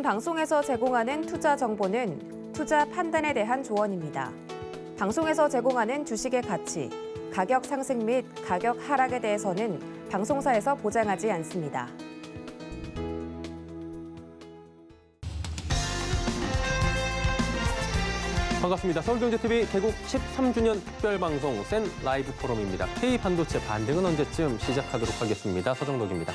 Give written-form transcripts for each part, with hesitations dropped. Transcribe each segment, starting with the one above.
요즘 방송에서 제공하는 투자 정보는 투자 판단에 대한 조언입니다. 방송에서 제공하는 주식의 가치, 가격 상승 및 가격 하락에 대해서는 방송사에서 보장하지 않습니다. 반갑습니다. 서울경제TV 개국 13주년 특별방송 센 라이브 포럼입니다. K반도체 반등은 언제쯤 시작하도록 하겠습니다. 서정덕입니다.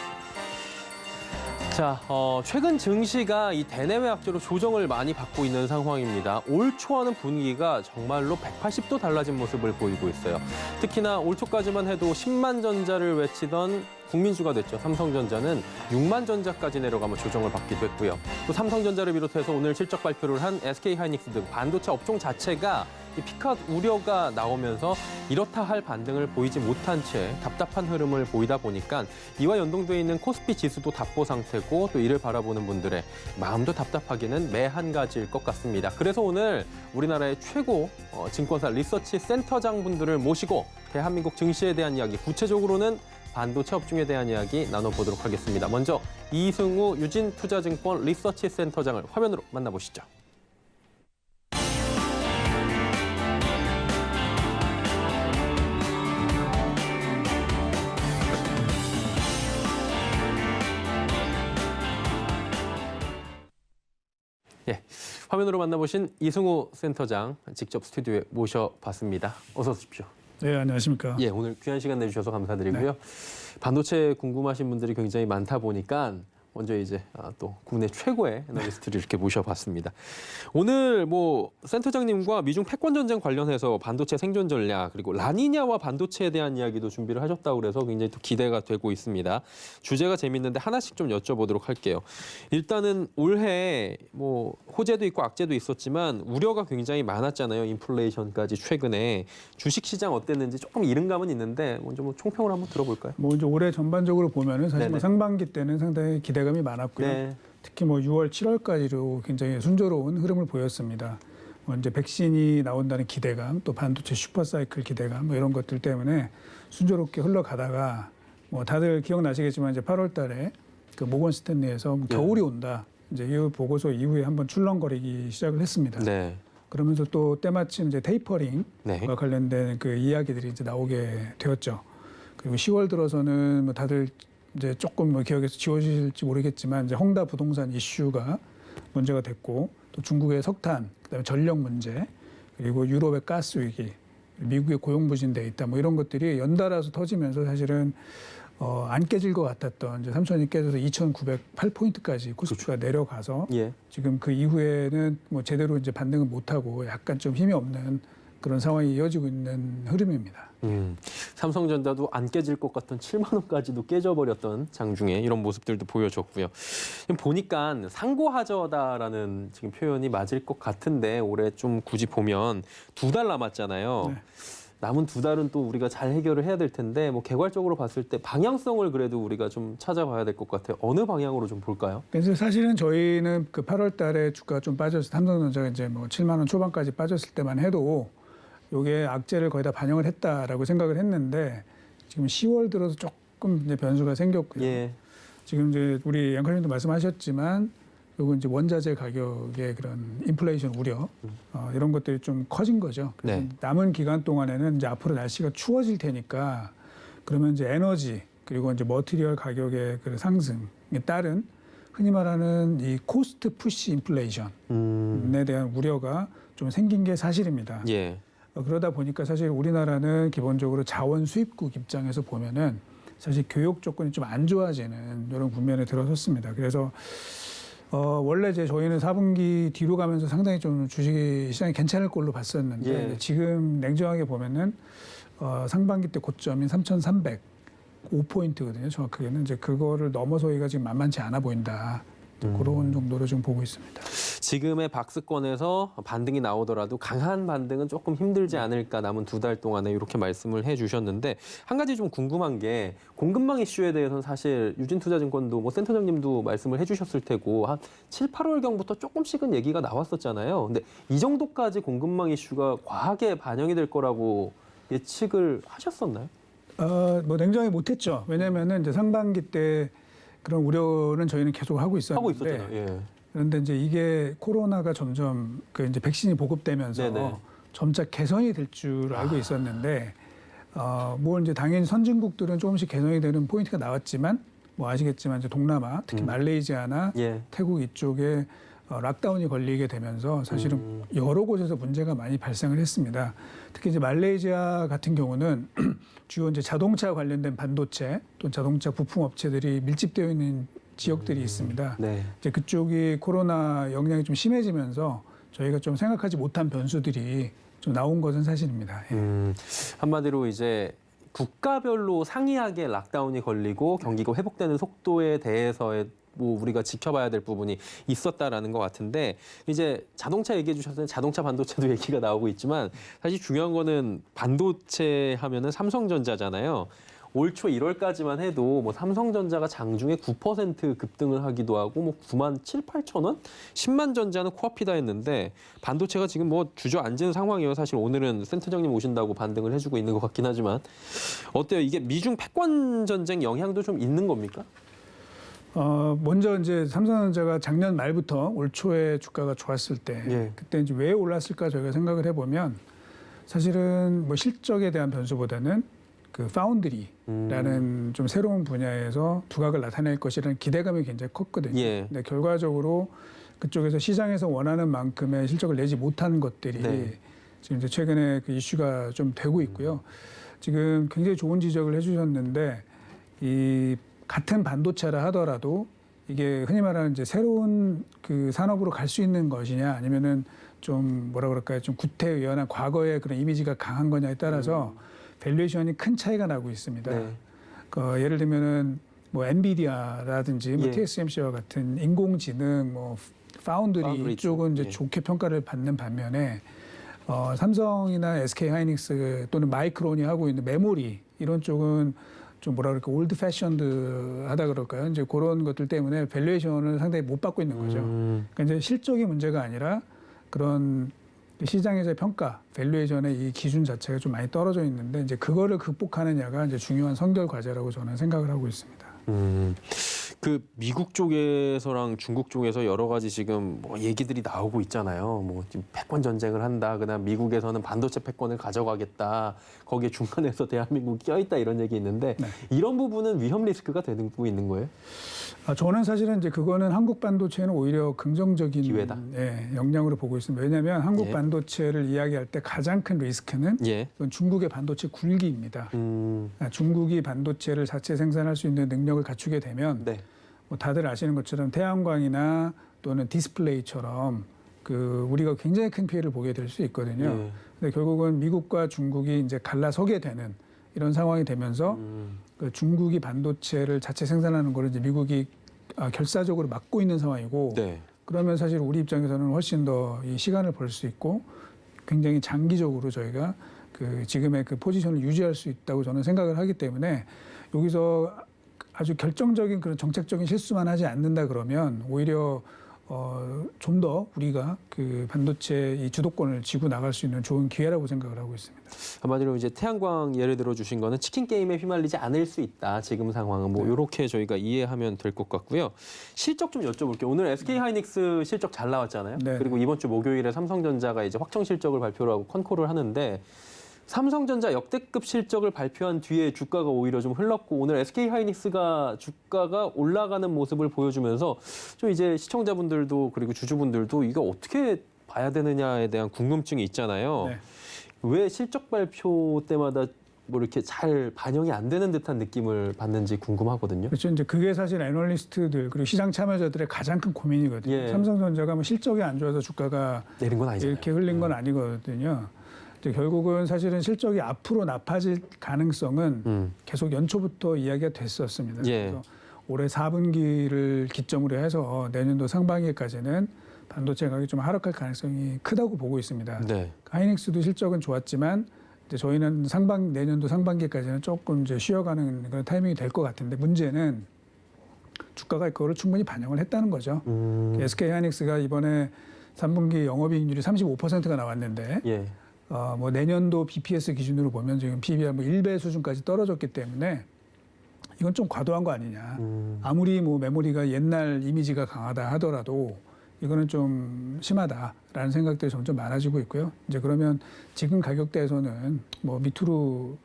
자, 최근 증시가 이 대내외 악재로 조정을 많이 받고 있는 상황입니다. 올 초와는 분위기가 정말로 180도 달라진 모습을 보이고 있어요. 특히나 올 초까지만 해도 10만 전자를 외치던 국민주가 됐죠. 삼성전자는 6만 전자까지 내려가며 조정을 받기도 했고요. 또 삼성전자를 비롯해서 오늘 실적 발표를 한 SK하이닉스 등 반도체 업종 자체가 이 피크아웃 우려가 나오면서 이렇다 할 반등을 보이지 못한 채 답답한 흐름을 보이다 보니까 이와 연동돼 있는 코스피 지수도 답보 상태고 또 이를 바라보는 분들의 마음도 답답하기는 매 한 가지일 것 같습니다. 그래서 오늘 우리나라의 최고 증권사 리서치 센터장 분들을 모시고 대한민국 증시에 대한 이야기, 구체적으로는 반도체 업종에 대한 이야기 나눠보도록 하겠습니다. 먼저 이승우 유진투자증권 리서치 센터장을 화면으로 만나보시죠. 예, 화면으로 만나보신 이승우 센터장 직접 스튜디오에 모셔봤습니다. 어서 오십시오. 네, 안녕하십니까. 예, 오늘 귀한 시간 내주셔서 감사드리고요. 네. 반도체 궁금하신 분들이 굉장히 많다 보니까 먼저 이제 또 국내 최고의 애널리스트를 이렇게 모셔봤습니다. 오늘 센터장님과 미중 패권 전쟁 관련해서 반도체 생존 전략 그리고 라니냐와 반도체에 대한 이야기도 준비를 하셨다고 그래서 굉장히 또 기대가 되고 있습니다. 주제가 재밌는데 하나씩 좀 여쭤보도록 할게요. 일단은 올해 호재도 있고 악재도 있었지만 우려가 굉장히 많았잖아요. 인플레이션까지 최근에 주식시장 어땠는지 조금 이른 감은 있는데 먼저 총평을 한번 들어볼까요? 이제 올해 전반적으로 보면은 사실 상반기 때는 상당히 기대감이 많았고요. 네. 특히 6월, 7월까지로 굉장히 순조로운 흐름을 보였습니다. 이제 백신이 나온다는 기대감, 또 반도체 슈퍼사이클 기대감 이런 것들 때문에 순조롭게 흘러가다가 다들 기억나시겠지만 이제 8월달에 그 모건 스탠리에서 겨울이 온다. 이제 이 보고서 이후에 한번 출렁거리기 시작을 했습니다. 네. 그러면서 또 때마침 이제 테이퍼링과 관련된 그 이야기들이 이제 나오게 되었죠. 그리고 10월 들어서는 다들 이제 조금 기억에서 지워질지 모르겠지만 이제 헝다 부동산 이슈가 문제가 됐고 또 중국의 석탄, 그다음에 전력 문제, 그리고 유럽의 가스 위기, 미국의 고용 부진 데이터 이런 것들이 연달아서 터지면서 사실은 안 깨질 것 같았던 이제 3,000이 깨져서 2,908포인트까지 코스피가 내려가서 지금 그 이후에는 제대로 이제 반등을 못 하고 약간 좀 힘이 없는 그런 상황이 이어지고 있는 흐름입니다. 삼성전자도 안 깨질 것 같던 7만 원까지도 깨져버렸던 장중에 이런 모습들도 보여줬고요. 보니까 상고하저다라는 지금 표현이 맞을 것 같은데 올해 좀 굳이 보면 2달 남았잖아요. 네. 남은 2달은 또 우리가 잘 해결을 해야 될 텐데 개괄적으로 봤을 때 방향성을 그래도 우리가 좀 찾아봐야 될 것 같아요. 어느 방향으로 좀 볼까요? 그래서 사실은 저희는 그 8월 달에 주가 좀 빠져서 삼성전자가 이제 7만 원 초반까지 빠졌을 때만 해도 요게 악재를 거의 다 반영을 했다라고 생각을 했는데 지금 10월 들어서 조금 이제 변수가 생겼고요. 예. 지금 이제 우리 앵커님도 말씀하셨지만 요거 이제 원자재 가격의 그런 인플레이션 우려 이런 것들이 좀 커진 거죠. 그래서 남은 기간 동안에는 이제 앞으로 날씨가 추워질 테니까 그러면 이제 에너지 그리고 이제 머티리얼 가격의 그 상승에 따른 흔히 말하는 이 코스트 푸시 인플레이션에 대한 우려가 좀 생긴 게 사실입니다. 예. 그러다 보니까 사실 우리나라는 기본적으로 자원 수입국 입장에서 보면은 사실 교육 조건이 좀 안 좋아지는 이런 국면에 들어섰습니다. 그래서 원래 이제 저희는 4분기 뒤로 가면서 상당히 좀 주식 시장이 괜찮을 걸로 봤었는데 지금 냉정하게 보면은 상반기 때 고점인 3,305포인트거든요. 정확하게는 이제 그거를 넘어서기가 지금 만만치 않아 보인다. 그런 정도로 좀 보고 있습니다. 지금의 박스권에서 반등이 나오더라도 강한 반등은 조금 힘들지 않을까 남은 2달 동안에 이렇게 말씀을 해주셨는데 한 가지 좀 궁금한 게 공급망 이슈에 대해서는 사실 유진투자증권도 센터장님도 말씀을 해주셨을 테고 한 7, 8월경부터 조금씩은 얘기가 나왔었잖아요. 근데 이 정도까지 공급망 이슈가 과하게 반영이 될 거라고 예측을 하셨었나요? 냉정히 못했죠. 왜냐하면은 이제 상반기 때 그런 우려는 저희는 계속 하고 있었는데. 하고 있었잖아요. 예. 그런데 이제 이게 코로나가 점점 그 이제 백신이 보급되면서 네네. 점차 개선이 될 줄 알고 있었는데 뭐 이제 당연히 선진국들은 조금씩 개선이 되는 포인트가 나왔지만 뭐 아시겠지만 이제 동남아 특히 말레이시아나 예. 태국 이쪽에 락다운이 걸리게 되면서 사실은 여러 곳에서 문제가 많이 발생을 했습니다. 특히 이제 말레이시아 같은 경우는 주요 이제 자동차 관련된 반도체 또 자동차 부품 업체들이 밀집되어 있는 지역들이 있습니다. 네. 이제 그쪽이 코로나 영향이 좀 심해지면서 저희가 좀 생각하지 못한 변수들이 좀 나온 것은 사실입니다. 예. 한마디로 이제 국가별로 상이하게 락다운이 걸리고 경기가 회복되는 속도에 대해서의 뭐 우리가 지켜봐야 될 부분이 있었다라는 것 같은데 이제 자동차 얘기해 주셨는데 자동차 반도체도 얘기가 나오고 있지만 사실 중요한 거는 반도체 하면은 삼성전자잖아요. 올 초 1월까지만 해도 뭐 삼성전자가 장중에 9% 급등을 하기도 하고 뭐 9만 7, 8천 원? 10만 전자는 코앞이다 했는데 반도체가 지금 뭐 주저앉은 상황이에요. 사실 오늘은 센터장님 오신다고 반등을 해주고 있는 것 같긴 하지만 어때요? 이게 미중 패권 전쟁 영향도 좀 있는 겁니까? 먼저 이제 삼성전자가 작년 말부터 올 초에 주가가 좋았을 때 예. 그때 이제 왜 올랐을까 저희가 생각을 해보면 사실은 뭐 실적에 대한 변수보다는 그 파운드리라는 좀 새로운 분야에서 두각을 나타낼 것이라는 기대감이 굉장히 컸거든요. 예. 근데 결과적으로 그쪽에서 시장에서 원하는 만큼의 실적을 내지 못한 것들이 네. 지금 이제 최근에 그 이슈가 좀 되고 있고요. 지금 굉장히 좋은 지적을 해주셨는데 이 같은 반도체라 하더라도 이게 흔히 말하는 이제 새로운 그 산업으로 갈 수 있는 것이냐 아니면은 좀 뭐라 그럴까요? 좀 구태의연한 과거의 그런 이미지가 강한 거냐에 따라서 밸류에이션이 큰 차이가 나고 있습니다. 네. 예를 들면은 뭐 엔비디아라든지 뭐 예. TSMC와 같은 인공지능, 뭐 파운드리 이쪽은 이제 예. 좋게 평가를 받는 반면에 삼성이나 SK 하이닉스 또는 마이크론이 하고 있는 메모리 이런 쪽은 좀 뭐라 그럴까 올드 패션드하다 그럴까요? 이제 그런 것들 때문에 밸류에이션을 상당히 못 받고 있는 거죠. 그러니까 이제 실적이 문제가 아니라 그런 시장에서의 평가, 밸류에이션의 이 기준 자체가 좀 많이 떨어져 있는데 이제 그거를 극복하느냐가 이제 중요한 선결 과제라고 저는 생각을 하고 있습니다. 그 미국 쪽에서랑 중국 쪽에서 여러 가지 지금 뭐 얘기들이 나오고 있잖아요. 뭐 지금 패권 전쟁을 한다. 그다음 미국에서는 반도체 패권을 가져가겠다. 거기에 중간에서 대한민국이 껴있다 이런 얘기 있는데 네. 이런 부분은 위험 리스크가 되고 있는 거예요? 저는 사실은 이제 그거는 한국 반도체는 오히려 긍정적인 기회다. 예, 역량으로 보고 있습니다. 왜냐하면 한국 예. 반도체를 이야기할 때 가장 큰 리스크는 예. 그건 중국의 반도체 굴기입니다. 중국이 반도체를 자체 생산할 수 있는 능력을 갖추게 되면 네. 뭐 다들 아시는 것처럼 태양광이나 또는 디스플레이처럼 그 우리가 굉장히 큰 피해를 보게 될 수 있거든요. 예. 근데 결국은 미국과 중국이 이제 갈라서게 되는 이런 상황이 되면서 그 중국이 반도체를 자체 생산하는 거를 이제 미국이 결사적으로 막고 있는 상황이고 네. 그러면 사실 우리 입장에서는 훨씬 더 이 시간을 벌 수 있고 굉장히 장기적으로 저희가 그 지금의 그 포지션을 유지할 수 있다고 저는 생각을 하기 때문에 여기서 아주 결정적인 그런 정책적인 실수만 하지 않는다 그러면 오히려 좀 더 우리가 그 반도체 이 주도권을 쥐고 나갈 수 있는 좋은 기회라고 생각을 하고 있습니다. 한마디로 이제 태양광 예를 들어 주신 거는 치킨 게임에 휘말리지 않을 수 있다. 지금 상황은 뭐 이렇게 저희가 이해하면 될 것 같고요. 실적 좀 여쭤볼게요. 오늘 SK 하이닉스 실적 잘 나왔잖아요. 네. 그리고 이번 주 목요일에 삼성전자가 이제 확정 실적을 발표를 하고 컨콜을 하는데 삼성전자 역대급 실적을 발표한 뒤에 주가가 오히려 좀 흘렀고 오늘 SK 하이닉스가 주가가 올라가는 모습을 보여주면서 좀 이제 시청자분들도 그리고 주주분들도 이거 어떻게 봐야 되느냐에 대한 궁금증이 있잖아요. 네. 왜 실적 발표 때마다 뭐 이렇게 잘 반영이 안 되는 듯한 느낌을 받는지 궁금하거든요. 그렇죠. 이제 그게 사실 애널리스트들 그리고 시장 참여자들의 가장 큰 고민이거든요. 예. 삼성전자가 뭐 실적이 안 좋아서 주가가 내린 건 아니잖아요. 이렇게 흘린 건 아니거든요. 이제 결국은 사실은 실적이 앞으로 나빠질 가능성은 계속 연초부터 이야기가 됐었습니다. 예. 그래서 올해 4분기를 기점으로 해서 내년도 상반기까지는 반도체 가격이 좀 하락할 가능성이 크다고 보고 있습니다. 네. 하이닉스도 실적은 좋았지만 이제 저희는 내년도 상반기까지는 조금 이제 쉬어가는 그런 타이밍이 될 것 같은데 문제는 주가가 그거를 충분히 반영을 했다는 거죠. SK 하이닉스가 이번에 3분기 영업이익률이 35%가 나왔는데 예. 뭐 내년도 BPS 기준으로 보면 지금 PBR 뭐 1배 수준까지 떨어졌기 때문에 이건 좀 과도한 거 아니냐. 아무리 뭐 메모리가 옛날 이미지가 강하다 하더라도 이거는 좀 심하다라는 생각들이 점점 많아지고 있고요. 이제 그러면 지금 가격대에서는 뭐 밑으로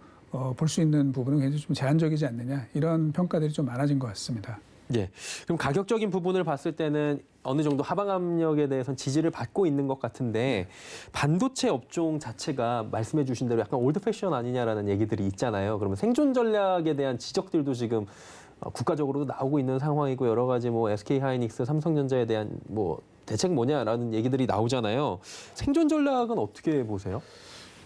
볼 수 있는 부분은 굉장히 좀 제한적이지 않느냐 이런 평가들이 좀 많아진 것 같습니다. 예. 그럼 가격적인 부분을 봤을 때는 어느 정도 하방 압력에 대해서는 지지를 받고 있는 것 같은데 반도체 업종 자체가 말씀해 주신 대로 약간 올드 패션 아니냐라는 얘기들이 있잖아요. 그러면 생존 전략에 대한 지적들도 지금 국가적으로도 나오고 있는 상황이고 여러 가지 뭐 SK 하이닉스, 삼성전자에 대한 뭐 대책 뭐냐라는 얘기들이 나오잖아요. 생존 전략은 어떻게 보세요?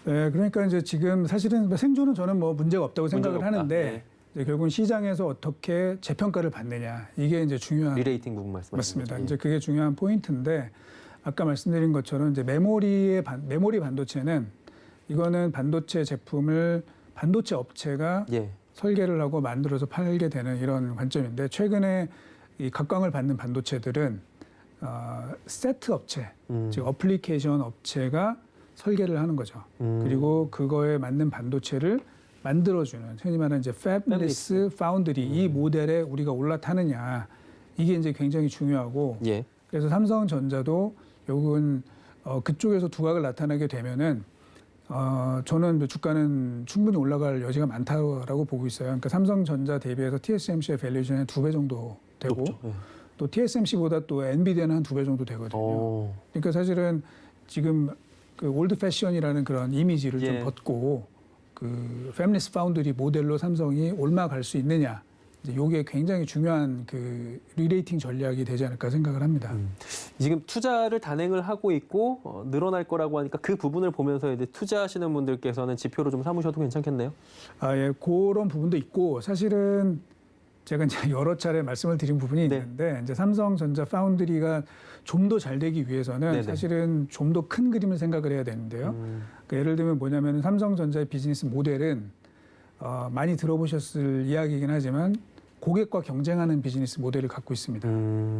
네, 그러니까 이제 지금 사실은 생존은 저는 뭐 문제가 없다고 생각을 문제가 없다. 하는데 네. 이제 결국은 시장에서 어떻게 재평가를 받느냐 이게 이제 중요한 리레이팅 부분 말씀하시는 맞습니다. 거죠? 이제 그게 중요한 포인트인데 아까 말씀드린 것처럼 이제 메모리 반도체는 이거는 반도체 제품을 반도체 업체가 예. 설계를 하고 만들어서 팔게 되는 이런 관점인데 최근에 이 각광을 받는 반도체들은 세트 업체, 즉 어플리케이션 업체가 설계를 하는 거죠. 그리고 그거에 맞는 반도체를 만들어주는 흔히 말하는 이제 팹리스 파운드리 이 모델에 우리가 올라타느냐 이게 이제 굉장히 중요하고 예. 그래서 삼성전자도 결국은 그쪽에서 두각을 나타나게 되면은 저는 주가는 충분히 올라갈 여지가 많다고 보고 있어요. 그러니까 삼성전자 대비해서 TSMC의 밸류에이션이 2배 정도 되고 높죠. 예. 또 TSMC보다 또 엔비디아는 한 2배 정도 되거든요. 그러니까 사실은 지금 그 올드 패션이라는 그런 이미지를 예. 좀 벗고 그 팹리스 파운드리 모델로 삼성이 올라갈 수 있느냐 이게 굉장히 중요한 그 리레이팅 전략이 되지 않을까 생각을 합니다. 지금 투자를 단행을 하고 있고 늘어날 거라고 하니까 그 부분을 보면서 이제 투자하시는 분들께서는 지표로 좀 삼으셔도 괜찮겠네요. 예, 그런 부분도 있고 사실은 제가 이제 여러 차례 말씀을 드린 부분이 네. 있는데 이제 삼성전자 파운드리가 좀 더 잘 되기 위해서는 네네. 사실은 좀 더 큰 그림을 생각을 해야 되는데요. 그러니까 예를 들면 뭐냐면 삼성전자의 비즈니스 모델은 많이 들어보셨을 이야기이긴 하지만 고객과 경쟁하는 비즈니스 모델을 갖고 있습니다.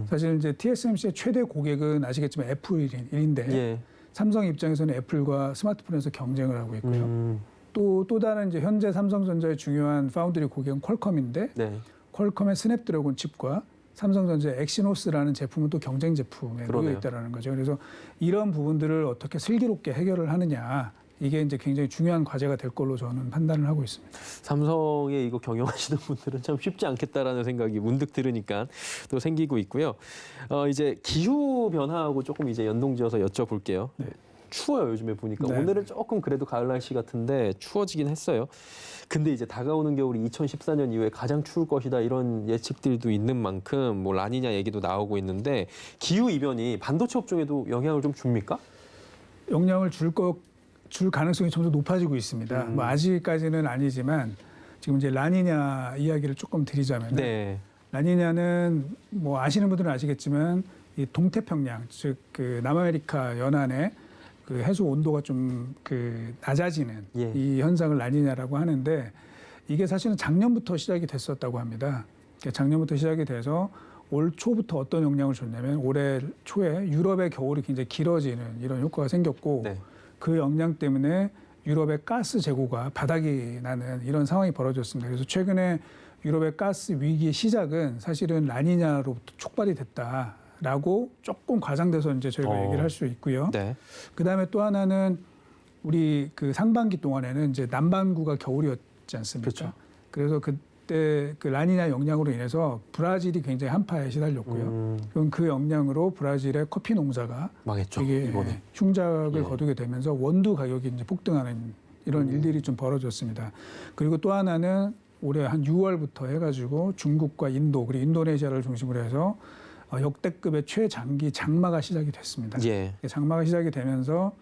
사실 이제 TSMC의 최대 고객은 아시겠지만 애플인데 예. 삼성 입장에서는 애플과 스마트폰에서 경쟁을 하고 있고요. 또 다른 이제 현재 삼성전자의 중요한 파운드리 고객은 퀄컴인데 네. 퀄컴의 스냅드래곤 칩과 삼성전자의 엑시노스라는 제품은 또 경쟁 제품에 놓여 있다라는 거죠. 그래서 이런 부분들을 어떻게 슬기롭게 해결을 하느냐 이게 이제 굉장히 중요한 과제가 될 걸로 저는 판단을 하고 있습니다. 삼성에 이거 경영하시는 분들은 참 쉽지 않겠다라는 생각이 문득 들으니까 또 생기고 있고요. 이제 기후 변화하고 조금 이제 연동지어서 여쭤볼게요. 네. 추워요 요즘에 보니까 네. 오늘은 조금 그래도 가을 날씨 같은데 추워지긴 했어요. 근데 이제 다가오는 겨울이 2014년 이후에 가장 추울 것이다 이런 예측들도 있는 만큼 뭐 라니냐 얘기도 나오고 있는데 기후 이변이 반도체 업종에도 영향을 좀 줍니까? 영향을 줄 가능성이 점점 높아지고 있습니다. 뭐 아직까지는 아니지만 지금 이제 라니냐 이야기를 조금 드리자면 네. 라니냐는 뭐 아시는 분들은 아시겠지만 이 동태평양 즉 그 남아메리카 연안에 그 해수 온도가 좀 그 낮아지는 예. 이 현상을 라니냐라고 하는데 이게 사실은 작년부터 시작이 됐었다고 합니다. 작년부터 시작이 돼서 올 초부터 어떤 영향을 줬냐면 올해 초에 유럽의 겨울이 굉장히 길어지는 이런 효과가 생겼고 네. 그 영향 때문에 유럽의 가스 재고가 바닥이 나는 이런 상황이 벌어졌습니다. 그래서 최근에 유럽의 가스 위기의 시작은 사실은 라니냐로부터 촉발이 됐다라고 조금 과장돼서 이제 저희가 얘기를 할 수 있고요. 네. 그다음에 또 하나는 우리 그 상반기 동안에는 이제 남반구가 겨울이었지 않습니까? 그렇죠. 그래서 그때 그 라니냐 영향으로 인해서 브라질이 굉장히 한파에 시달렸고요. 그럼 그 영향으로 브라질의 커피 농사가 망했죠. 되게 이번에. 흉작을 예. 거두게 되면서 원두 가격이 이제 폭등하는 이런 일들이 좀 벌어졌습니다. 그리고 또 하나는 올해 한 6월부터 해가지고 중국과 인도 그리고 인도네시아를 중심으로 해서 역대급의 최장기 장마가 시작이 됐습니다. 예. 장마가 시작이 되면서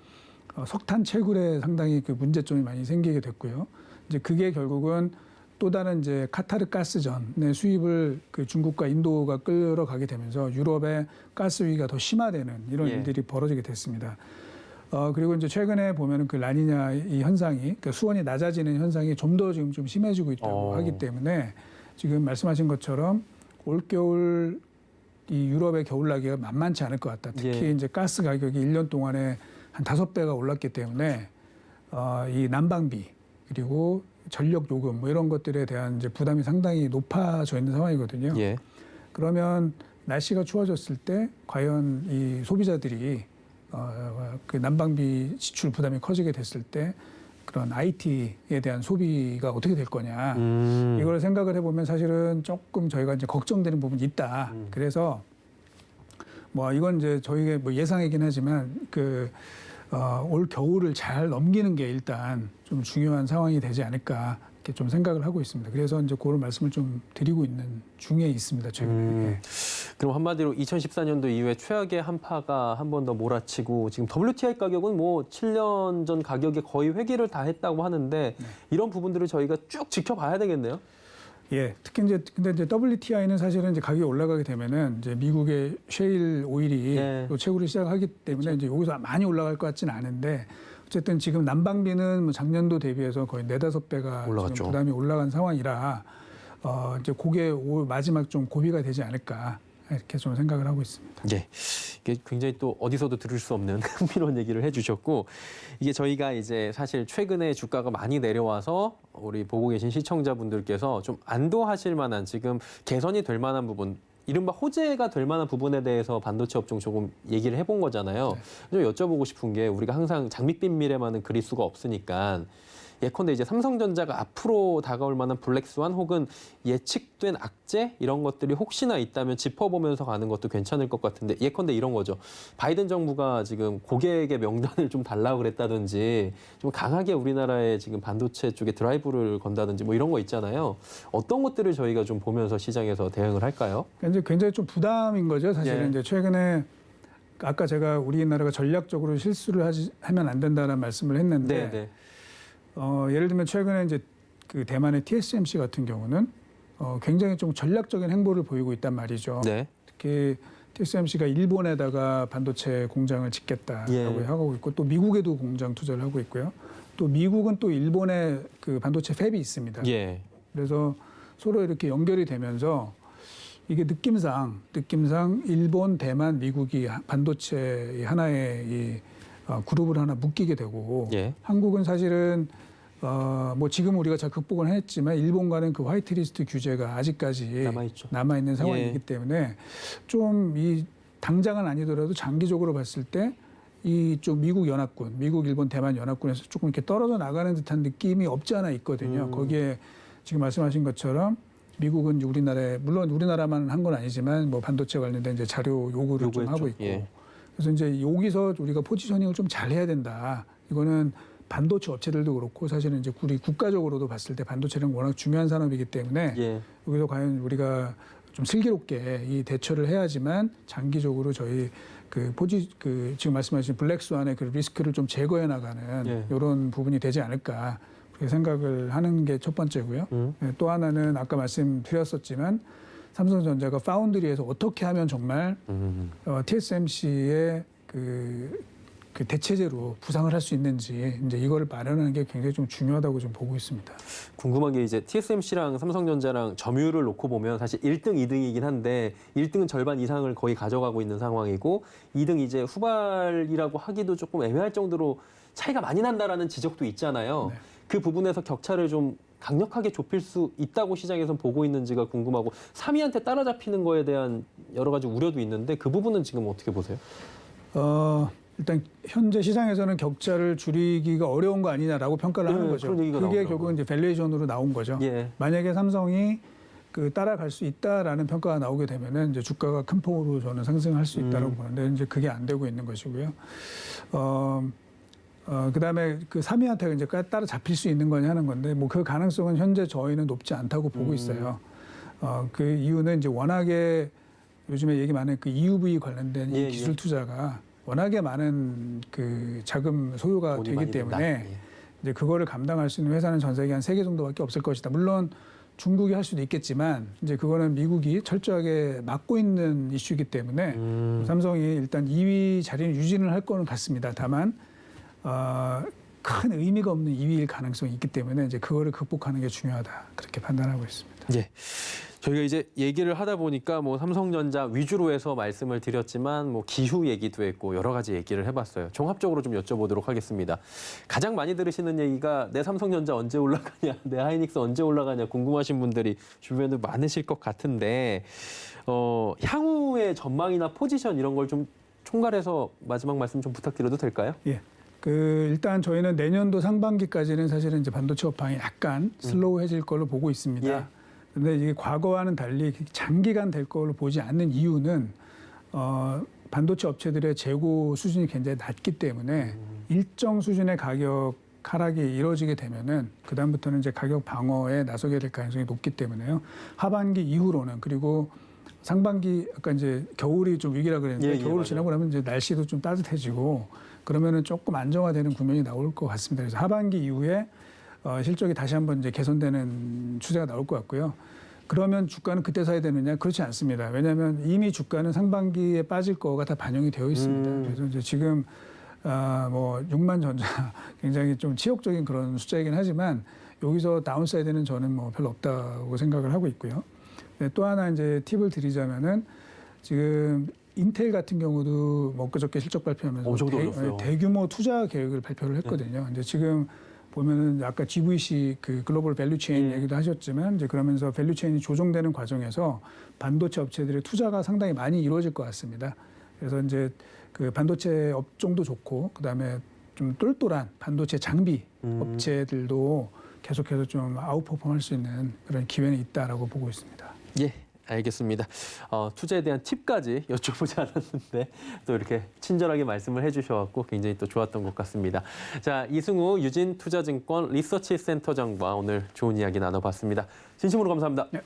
석탄 채굴에 상당히 그 문제점이 많이 생기게 됐고요. 이제 그게 결국은 또 다른 이제 카타르 가스전의 수입을 그 중국과 인도가 끌어가게 되면서 유럽의 가스 위기가 더 심화되는 이런 예. 일들이 벌어지게 됐습니다. 그리고 이제 최근에 보면은 그 라니냐 이 현상이 그러니까 수온이 낮아지는 현상이 좀 더 지금 좀 심해지고 있다고 하기 때문에 지금 말씀하신 것처럼 올겨울 이 유럽의 겨울나기가 만만치 않을 것 같다. 특히 예. 이제 가스 가격이 1년 동안에 한 5배가 올랐기 때문에 이 난방비 그리고 전력 요금 뭐 이런 것들에 대한 이제 부담이 상당히 높아져 있는 상황이거든요. 예. 그러면 날씨가 추워졌을 때 과연 이 소비자들이 그 난방비 지출 부담이 커지게 됐을 때 그런 IT에 대한 소비가 어떻게 될 거냐. 이걸 생각을 해보면 사실은 조금 저희가 이제 걱정되는 부분이 있다. 그래서 뭐 이건 이제 저희가 뭐 예상이긴 하지만 올 겨울을 잘 넘기는 게 일단 좀 중요한 상황이 되지 않을까 이렇게 좀 생각을 하고 있습니다. 그래서 이제 그런 말씀을 좀 드리고 있는 중에 있습니다. 최근에. 예. 그럼 한마디로 2014년도 이후에 최악의 한파가 한 번 더 몰아치고 지금 WTI 가격은 뭐 7년 전 가격에 거의 회귀를 다 했다고 하는데 이런 부분들을 저희가 쭉 지켜봐야 되겠네요. 예, 특히 근데 이제 WTI는 사실은 이제 가격이 올라가게 되면은 이제 미국의 셰일 오일이 또 채굴을 시작하기 때문에 이제 여기서 많이 올라갈 것 같지는 않은데 어쨌든 지금 난방비는 뭐 작년도 대비해서 거의 4-5배가 올라갔죠. 지금 부담이 올라간 상황이라 이제 그게 올 마지막 좀 고비가 되지 않을까 이렇게 좀 생각을 하고 있습니다. 예. 이게 굉장히 또 어디서도 들을 수 없는 흥미로운 얘기를 해주셨고 이게 저희가 이제 사실 최근에 주가가 많이 내려와서 우리 보고 계신 시청자분들께서 좀 안도하실 만한 지금 개선이 될 만한 부분 이른바 호재가 될 만한 부분에 대해서 반도체 업종 조금 얘기를 해본 거잖아요. 좀 여쭤보고 싶은 게 우리가 항상 장밋빛 미래만은 그릴 수가 없으니까 예컨대 이제 삼성전자가 앞으로 다가올 만한 블랙스완 혹은 예측된 악재 이런 것들이 혹시나 있다면 짚어보면서 가는 것도 괜찮을 것 같은데 예컨대 이런 거죠. 바이든 정부가 지금 고객의 명단을 좀 달라고 그랬다든지 좀 강하게 우리나라의 지금 반도체 쪽에 드라이브를 건다든지 뭐 이런 거 있잖아요. 어떤 것들을 저희가 좀 보면서 시장에서 대응을 할까요? 이제 굉장히 좀 부담인 거죠. 사실은 이제 최근에 아까 제가 우리나라가 전략적으로 실수를 하면 안 된다는 말씀을 했는데 예를 들면 최근에 이제 그 대만의 TSMC 같은 경우는 굉장히 좀 전략적인 행보를 보이고 있단 말이죠. 특히 TSMC가 일본에다가 반도체 공장을 짓겠다라고 하고 있고 또 미국에도 공장 투자를 하고 있고요. 또 미국은 또 일본에 그 반도체 팹이 있습니다. 그래서 서로 이렇게 연결이 되면서 이게 느낌상 일본, 대만, 미국이 반도체 하나의 이 그룹을 하나 묶이게 되고 한국은 사실은 뭐 지금 우리가 잘 극복을 했지만 일본과는 그 화이트리스트 규제가 아직까지 남아있는 상황이기 때문에 좀 이 당장은 아니더라도 장기적으로 봤을 때 이쪽 미국 연합군, 미국, 일본, 대만 연합군에서 조금 이렇게 떨어져 나가는 듯한 느낌이 없지 않아 있거든요. 거기에 지금 말씀하신 것처럼 미국은 우리나라에 물론 우리나라만 한 건 아니지만 뭐 반도체 관련된 이제 자료 요구를 좀 하고 있고 그래서 이제 여기서 우리가 포지셔닝을 좀 잘해야 된다. 이거는 반도체 업체들도 그렇고 사실은 이제 우리 국가적으로도 봤을 때 반도체는 워낙 중요한 산업이기 때문에 여기서 과연 우리가 좀 슬기롭게 이 대처를 해야지만 장기적으로 저희 지금 말씀하신 블랙스완의 그 리스크를 좀 제거해 나가는 이런 부분이 되지 않을까 그렇게 생각을 하는 게 첫 번째고요. 또 하나는 아까 말씀드렸었지만 삼성전자가 파운드리에서 어떻게 하면 정말 TSMC의 그 대체제로 부상을 할 수 있는지 이제 이거를 마련하는 게 굉장히 좀 중요하다고 좀 보고 있습니다. 궁금한 게 이제 TSMC랑 삼성전자랑 점유율을 놓고 보면 사실 1등, 2등이긴 한데 1등은 절반 이상을 거의 가져가고 있는 상황이고 2등 이제 후발이라고 하기도 조금 애매할 정도로 차이가 많이 난다라는 지적도 있잖아요. 그 부분에서 격차를 좀 강력하게 좁힐 수 있다고 시장에서 보고 있는지가 궁금하고 3위한테 따라잡히는 거에 대한 여러 가지 우려도 있는데 그 부분은 지금 어떻게 보세요? 일단 현재 시장에서는 격차를 줄이기가 어려운 거 아니냐라고 평가를 하는 거죠. 그게 결국은 이제 밸류에이션으로 나온 거죠. 만약에 삼성이 따라갈 수 있다라는 평가가 나오게 되면은 이제 주가가 큰 폭으로 저는 상승할 수 있다고 보는데 이제 그게 안 되고 있는 것이고요. 그다음에 그 3위한테 이제 따라잡힐 수 있는 거냐 하는 건데 뭐 그 가능성은 현재 저희는 높지 않다고 보고 있어요. 그 이유는 이제 워낙에 요즘에 얘기 많은 그 EUV 관련된 이 기술 투자가 워낙에 많은 그 자금 소요가 되기 때문에 이제 그거를 감당할 수 있는 회사는 전 세계 한 3개 정도밖에 없을 것이다. 물론 중국이 할 수도 있겠지만 이제 그거는 미국이 철저하게 막고 있는 이슈이기 때문에 삼성이 일단 2위 자리는 유지는 할 거는 같습니다. 다만 큰 의미가 없는 2위일 가능성이 있기 때문에 이제 그거를 극복하는 게 중요하다. 그렇게 판단하고 있습니다. 저희가 이제 얘기를 하다 보니까 뭐 삼성전자 위주로 해서 말씀을 드렸지만 뭐 기후 얘기도 했고 여러 가지 얘기를 해봤어요. 종합적으로 좀 여쭤보도록 하겠습니다. 가장 많이 들으시는 얘기가 내 삼성전자 언제 올라가냐, 내 하이닉스 언제 올라가냐 궁금하신 분들이 주변에 많으실 것 같은데 향후의 전망이나 포지션 이런 걸 좀 총괄해서 마지막 말씀 좀 부탁드려도 될까요? 예. 일단 저희는 내년도 상반기까지는 사실은 이제 반도체 업황이 약간 슬로우해질 걸로 보고 있습니다. 예. 근데 이게 과거와는 달리 장기간 될 걸로 보지 않는 이유는 반도체 업체들의 재고 수준이 굉장히 낮기 때문에 일정 수준의 가격 하락이 이루어지게 되면은 그다음부터는 이제 가격 방어에 나서게 될 가능성이 높기 때문에요. 하반기 이후로는 그리고 상반기 아까 이제 겨울이 좀 위기라 그랬는데 겨울을 맞아요. 지나고 나면 이제 날씨도 좀 따뜻해지고 그러면은 조금 안정화되는 국면이 나올 것 같습니다. 그래서 하반기 이후에 실적이 다시 한번 이제 개선되는 추세가 나올 것 같고요. 그러면 주가는 그때 사야 되느냐? 그렇지 않습니다. 왜냐하면 이미 주가는 상반기에 빠질 거가 다 반영이 되어 있습니다. 그래서 이제 지금 뭐 6만 전자 굉장히 좀 치욕적인 그런 숫자이긴 하지만 여기서 다운사이드는 저는 뭐 별로 없다고 생각을 하고 있고요. 네, 또 하나 이제 팁을 드리자면은 지금 인텔 같은 경우도 뭐 그저께 실적 발표하면서 엄청 떨어졌어요. 대규모 투자 계획을 발표를 했거든요. 이제 지금 보면은 아까 GVC 그 글로벌 밸류체인 얘기도 하셨지만 이제 그러면서 밸류체인이 조정되는 과정에서 반도체 업체들의 투자가 상당히 많이 이루어질 것 같습니다. 그래서 이제 그 반도체 업종도 좋고 그다음에 좀 똘똘한 반도체 장비 업체들도 계속해서 좀 아웃퍼폼할 수 있는 그런 기회는 있다라고 보고 있습니다. 예, 알겠습니다. 투자에 대한 팁까지 여쭤보지 않았는데 또 이렇게 친절하게 말씀을 해주셔서 굉장히 또 좋았던 것 같습니다. 자, 이승우 유진투자증권 리서치센터장과 오늘 좋은 이야기 나눠봤습니다. 진심으로 감사합니다. 네.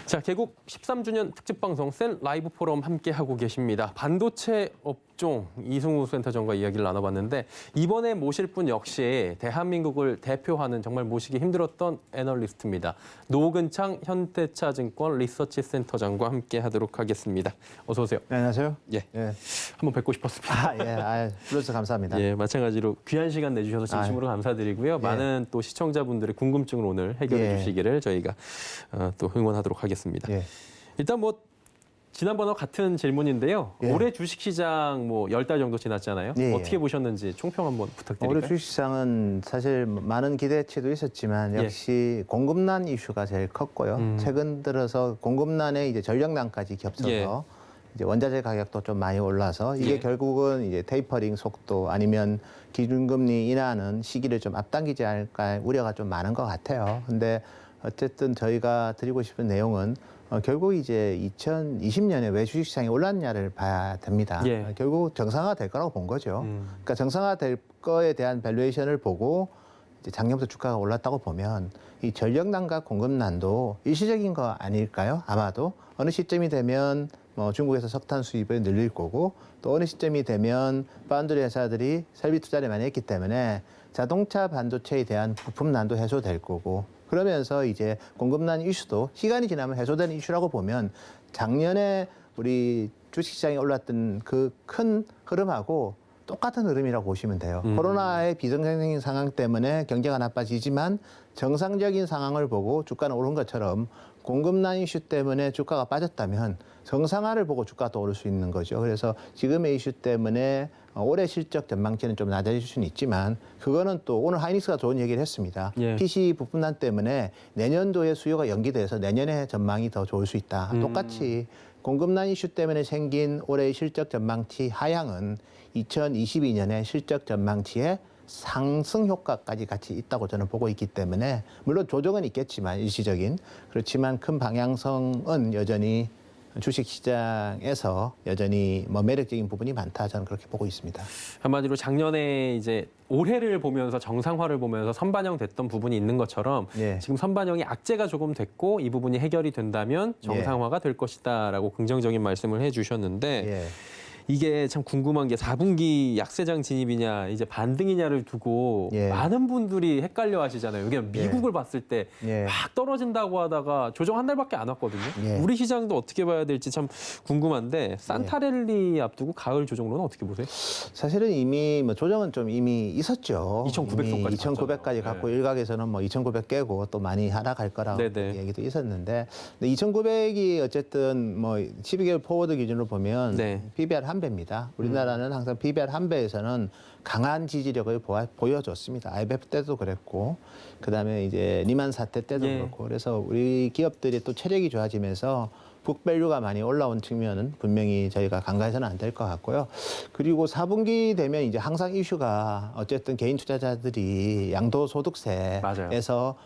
자, 개국 13주년 특집 방송 센 라이브 포럼 함께 하고 계십니다. 반도체 업종 이승우 센터장과 이야기를 나눠봤는데 이번에 모실 분 역시 대한민국을 대표하는 정말 모시기 힘들었던 애널리스트입니다. 노근창 현대차증권 리서치센터장과 함께 하도록 하겠습니다. 어서 오세요. 네, 안녕하세요. 예, 예. 한번 뵙고 싶었습니다. 불러주셔서 감사합니다. 예, 마찬가지로 귀한 시간 내주셔서 진심으로 감사드리고요. 예. 많은 또 시청자분들의 궁금증을 오늘 해결해 예. 주시기를 저희가 또 응원하도록 하겠습니다. 예. 일단 뭐 지난번과 같은 질문인데요. 예. 올해 주식시장 뭐 10달 정도 지났잖아요. 예, 예. 어떻게 보셨는지 총평 한번 부탁드릴까요? 올해 주식시장은 사실 많은 기대치도 있었지만 예. 역시 공급난 이슈가 제일 컸고요. 최근 들어서 공급난에 이제 전력난까지 겹쳐서 예. 이제 원자재 가격도 좀 많이 올라서 이게 예. 결국은 이제 테이퍼링 속도 아니면 기준금리 인하는 시기를 좀 앞당기지 않을까 우려가 좀 많은 것 같아요. 근데 어쨌든 저희가 드리고 싶은 내용은 결국 이제 2020년에 왜 주식시장이 올랐냐를 봐야 됩니다. 예. 결국 정상화 될 거라고 본 거죠. 그러니까 정상화 될 거에 대한 밸류에이션을 보고 이제 작년부터 주가가 올랐다고 보면 이 전력난과 공급난도 일시적인 거 아닐까요? 아마도 어느 시점이 되면 뭐 중국에서 석탄 수입을 늘릴 거고 또 어느 시점이 되면 파운드리 회사들이 설비 투자를 많이 했기 때문에 자동차 반도체에 대한 부품난도 해소될 거고 그러면서 이제 공급난 이슈도 시간이 지나면 해소되는 이슈라고 보면 작년에 우리 주식시장이 올랐던 그 큰 흐름하고 똑같은 흐름이라고 보시면 돼요. 코로나의 비정상적인 상황 때문에 경제가 나빠지지만 정상적인 상황을 보고 주가는 오른 것처럼 공급난 이슈 때문에 주가가 빠졌다면 정상화를 보고 주가가 또 오를 수 있는 거죠. 그래서 지금의 이슈 때문에 올해 실적 전망치는 좀 낮아질 수는 있지만 그거는 또 오늘 하이닉스가 좋은 얘기를 했습니다. 예. PC 부품난 때문에 내년도에 수요가 연기돼서 내년에 전망이 더 좋을 수 있다. 똑같이 공급난 이슈 때문에 생긴 올해의 실적 전망치 하향은 2022년에 실적 전망치에 상승 효과까지 같이 있다고 저는 보고 있기 때문에 물론 조정은 있겠지만 일시적인 그렇지만 큰 방향성은 여전히 주식 시장에서 여전히 뭐 매력적인 부분이 많다 저는 그렇게 보고 있습니다. 한마디로 작년에 이제 올해를 보면서 정상화를 보면서 선반영됐던 부분이 있는 것처럼 예. 지금 선반영이 악재가 조금 됐고 이 부분이 해결이 된다면 정상화가 될 것이다라고 긍정적인 말씀을 해주셨는데 예. 이게 참 궁금한 게 4분기 약세장 진입이냐 이제 반등이냐를 두고 예. 많은 분들이 헷갈려 하시잖아요. 이게 미국을 봤을 때 막 예. 떨어진다고 하다가 조정 한 달밖에 안 왔거든요. 예. 우리 시장도 어떻게 봐야 될지 참 궁금한데 산타랠리 앞두고 가을 조정론은 어떻게 보세요? 사실은 이미 뭐 조정은 좀 이미 있었죠. 2,900 선까지 2,900까지 갔고 일각에서는 뭐 2,900 깨고 또 많이 하락할 거라고 네네. 얘기도 있었는데 2,900이 어쨌든 뭐 12개월 포워드 기준으로 보면 네. PBR 한 배입니다. 우리나라는 항상 PBR 한 배에서는 강한 지지력을 보여줬습니다. IMF 때도 그랬고 그다음에 이제 리만 사태 때도 예. 그렇고 그래서 우리 기업들이 또 체력이 좋아지면서 북밸류가 많이 올라온 측면은 분명히 저희가 간과해서는 안 될 것 같고요. 그리고 4분기 되면 이제 항상 이슈가 어쨌든 개인 투자자들이 양도소득세에서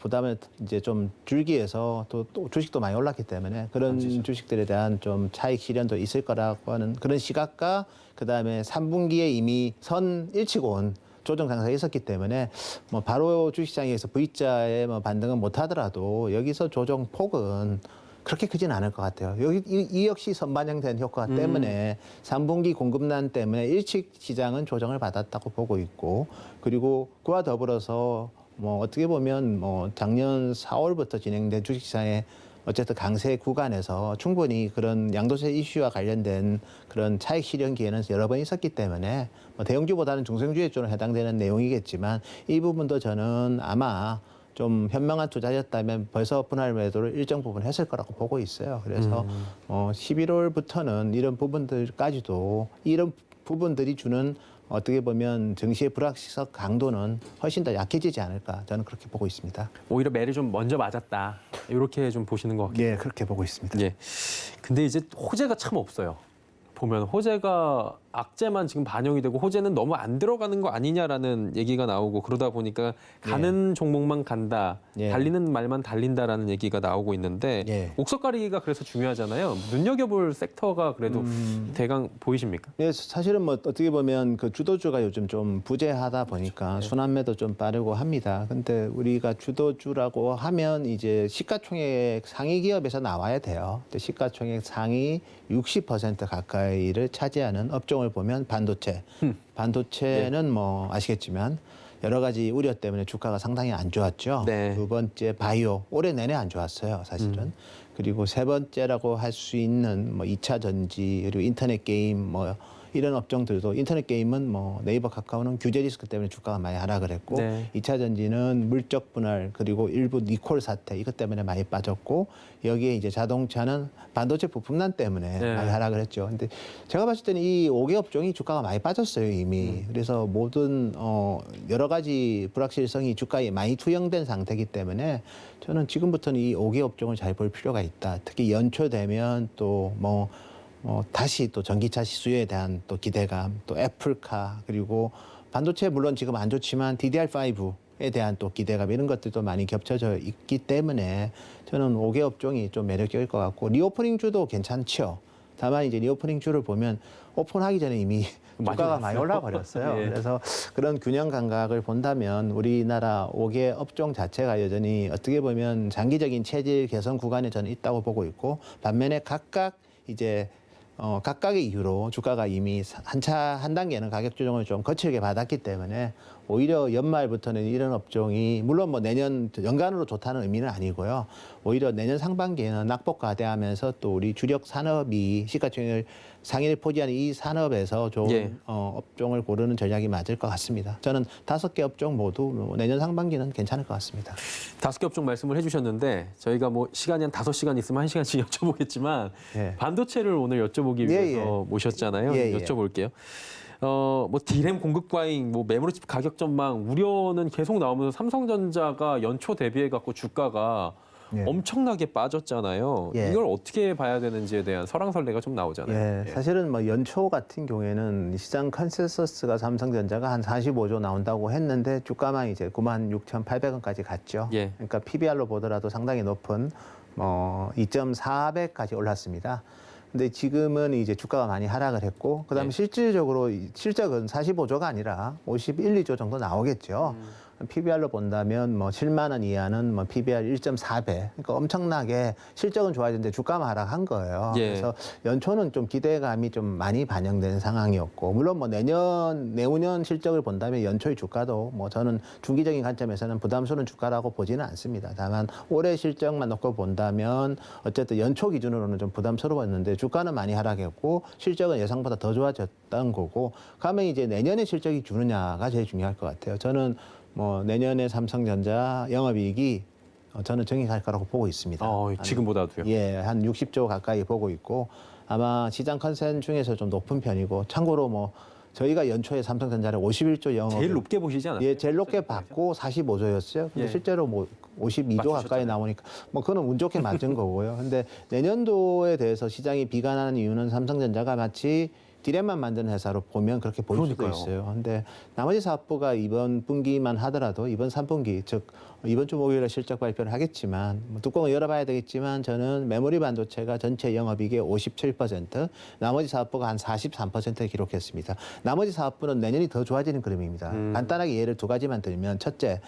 부담을 이제 좀 줄기 위해서 또 주식도 많이 올랐기 때문에 그런 주식들에 대한 좀 차익 실현도 있을 거라고 하는 그런 시각과 그다음에 3분기에 이미 선 일치고 온 조정 장사가 있었기 때문에 뭐 바로 주식시장에서 V자의 뭐 반등은 못 하더라도 여기서 조정 폭은 그렇게 크진 않을 것 같아요. 여기 이 역시 선반영된 효과 때문에 3분기 공급난 때문에 일찍 시장은 조정을 받았다고 보고 있고 그리고 그와 더불어서 뭐 어떻게 보면 뭐 작년 4월부터 진행된 주식시장의 어쨌든 강세 구간에서 충분히 그런 양도세 이슈와 관련된 그런 차익 실현 기회는 여러 번 있었기 때문에 뭐 대형주보다는 중성주에 좀 해당되는 내용이겠지만 이 부분도 저는 아마 좀 현명한 투자였다면 벌써 분할 매도를 일정 부분 했을 거라고 보고 있어요. 그래서 11월부터는 이런 부분들까지도 이런 부분들이 주는 어떻게 보면 증시의 불확실성 강도는 훨씬 더 약해지지 않을까 저는 그렇게 보고 있습니다. 오히려 매를 좀 먼저 맞았다. 이렇게 좀 보시는 것 같아요. 예, 그렇게 보고 있습니다. 예. 근데 이제 호재가 참 없어요. 보면 호재가 악재만 지금 반영이 되고 호재는 너무 안 들어가는 거 아니냐라는 얘기가 나오고 그러다 보니까 가는 종목만 간다. 예. 달리는 말만 달린다라는 얘기가 나오고 있는데 예. 옥석가리가 그래서 중요하잖아요. 눈여겨볼 섹터가 그래도 대강 보이십니까? 네, 사실은 뭐 어떻게 보면 그 주도주가 요즘 좀 부재하다 보니까 순환매도 좀 빠르고 합니다. 근데 우리가 주도주라고 하면 이제 시가총액 상위 기업에서 나와야 돼요. 근데 시가총액 상위 60% 가까이를 차지하는 업종을 보면 반도체. 반도체는 뭐 아시겠지만 여러 가지 우려 때문에 주가가 상당히 안 좋았죠. 네. 두 번째 바이오 올해 내내 안 좋았어요, 사실은. 그리고 세 번째라고 할 수 있는 뭐 2차 전지 그리고 인터넷 게임 뭐 이런 업종들도 인터넷 게임은 뭐 네이버 카카오는 규제 리스크 때문에 주가가 많이 하락을 했고 네. 2차 전지는 물적 분할 그리고 일부 니콜 사태 이것 때문에 많이 빠졌고 여기에 이제 자동차는 반도체 부품난 때문에 네. 많이 하락을 했죠. 근데 제가 봤을 때는 이 5개 업종이 주가가 많이 빠졌어요, 이미. 그래서 모든 여러 가지 불확실성이 주가에 많이 투영된 상태이기 때문에 저는 지금부터는 이 5개 업종을 잘 볼 필요가 있다. 특히 연초되면 또 다시 또 전기차 수요에 대한 또 기대감, 또 애플카, 그리고 반도체 물론 지금 안 좋지만 DDR5에 대한 또 기대감 이런 것들도 많이 겹쳐져 있기 때문에 저는 5개 업종이 좀 매력적일 것 같고 리오프닝 주도 괜찮죠. 다만 이제 리오프닝 주를 보면 오픈하기 전에 이미 주가가 많이 올라 버렸어요. 예. 그래서 그런 균형 감각을 본다면 우리나라 5개 업종 자체가 여전히 어떻게 보면 장기적인 체질 개선 구간에 저는 있다고 보고 있고 반면에 각각 이제 각각의 이유로 주가가 이미 한 단계는 가격 조정을 좀 거칠게 받았기 때문에 오히려 연말부터는 이런 업종이 물론 뭐 내년 연간으로 좋다는 의미는 아니고요. 오히려 내년 상반기에는 낙폭과대하면서 또 우리 주력 산업이 시가총액을 상위를 포지하는 이 산업에서 좋은 예. 업종을 고르는 전략이 맞을 것 같습니다. 저는 5개 업종 모두 내년 상반기는 괜찮을 것 같습니다. 5개 업종 말씀을 해주셨는데 저희가 뭐 시간이 한 5시간 있으면 1시간씩 여쭤보겠지만 예. 반도체를 오늘 여쭤보기 예, 위해서 모셨잖아요. 예, 예. 여쭤볼게요. 뭐 디램 공급 과잉, 뭐 메모리칩 가격 전망 우려는 계속 나오면서 삼성전자가 연초 대비해 갖고 주가가 예. 엄청나게 빠졌잖아요. 예. 이걸 어떻게 봐야 되는지에 대한 설왕설래가 좀 나오잖아요. 예, 사실은 뭐 연초 같은 경우에는 시장 컨센서스가 삼성전자가 한 45조 나온다고 했는데 주가만 이제 96,800원까지 갔죠. 예. 그러니까 PBR로 보더라도 상당히 높은 2.4배까지 올랐습니다. 근데 지금은 이제 주가가 많이 하락을 했고, 그다음에 실질적으로 실적은 45조가 아니라 51, 2조 정도 나오겠죠. PBR로 본다면 7만 원 이하는 PBR 1.4배. 그러니까 엄청나게 실적은 좋아졌는데 주가만 하락한 거예요. 그래서 연초는 좀 기대감이 좀 많이 반영되는 상황이었고, 물론 내후년 실적을 본다면 연초의 주가도 저는 중기적인 관점에서는 부담스러운 주가라고 보지는 않습니다. 다만 올해 실적만 놓고 본다면 어쨌든 연초 기준으로는 좀 부담스러웠는데 주가는 많이 하락했고 실적은 예상보다 더 좋아졌던 거고, 가면 이제 내년에 실적이 주느냐가 제일 중요할 것 같아요. 저는 내년에 삼성전자 영업이익이 저는 정익할 거라고 보고 있습니다. 지금보다도요? 예, 한 60조 가까이 보고 있고, 아마 시장 컨센 중에서 좀 높은 편이고, 참고로 저희가 연초에 삼성전자를 51조 영업 제일 높게 보시지 않았어요? 예, 제일 높게 받고 45조였어요. 근데 실제로 52조 가까이 나오니까 그거는 운 좋게 맞은 거고요. 근데 내년도에 대해서 시장이 비관하는 이유는 삼성전자가 마치 디램만 만드는 회사로 보면 그렇게 보일 수도 있어요. 근데 나머지 사업부가 이번 분기만 하더라도 이번 3분기, 즉 이번 주 목요일에 실적 발표를 하겠지만 뚜껑을 열어봐야 되겠지만 저는 메모리 반도체가 전체 영업이익의 57%, 나머지 사업부가 한 43%를 기록했습니다. 나머지 사업부는 내년이 더 좋아지는 그림입니다. 간단하게 예를 두 가지만 들면, 첫째,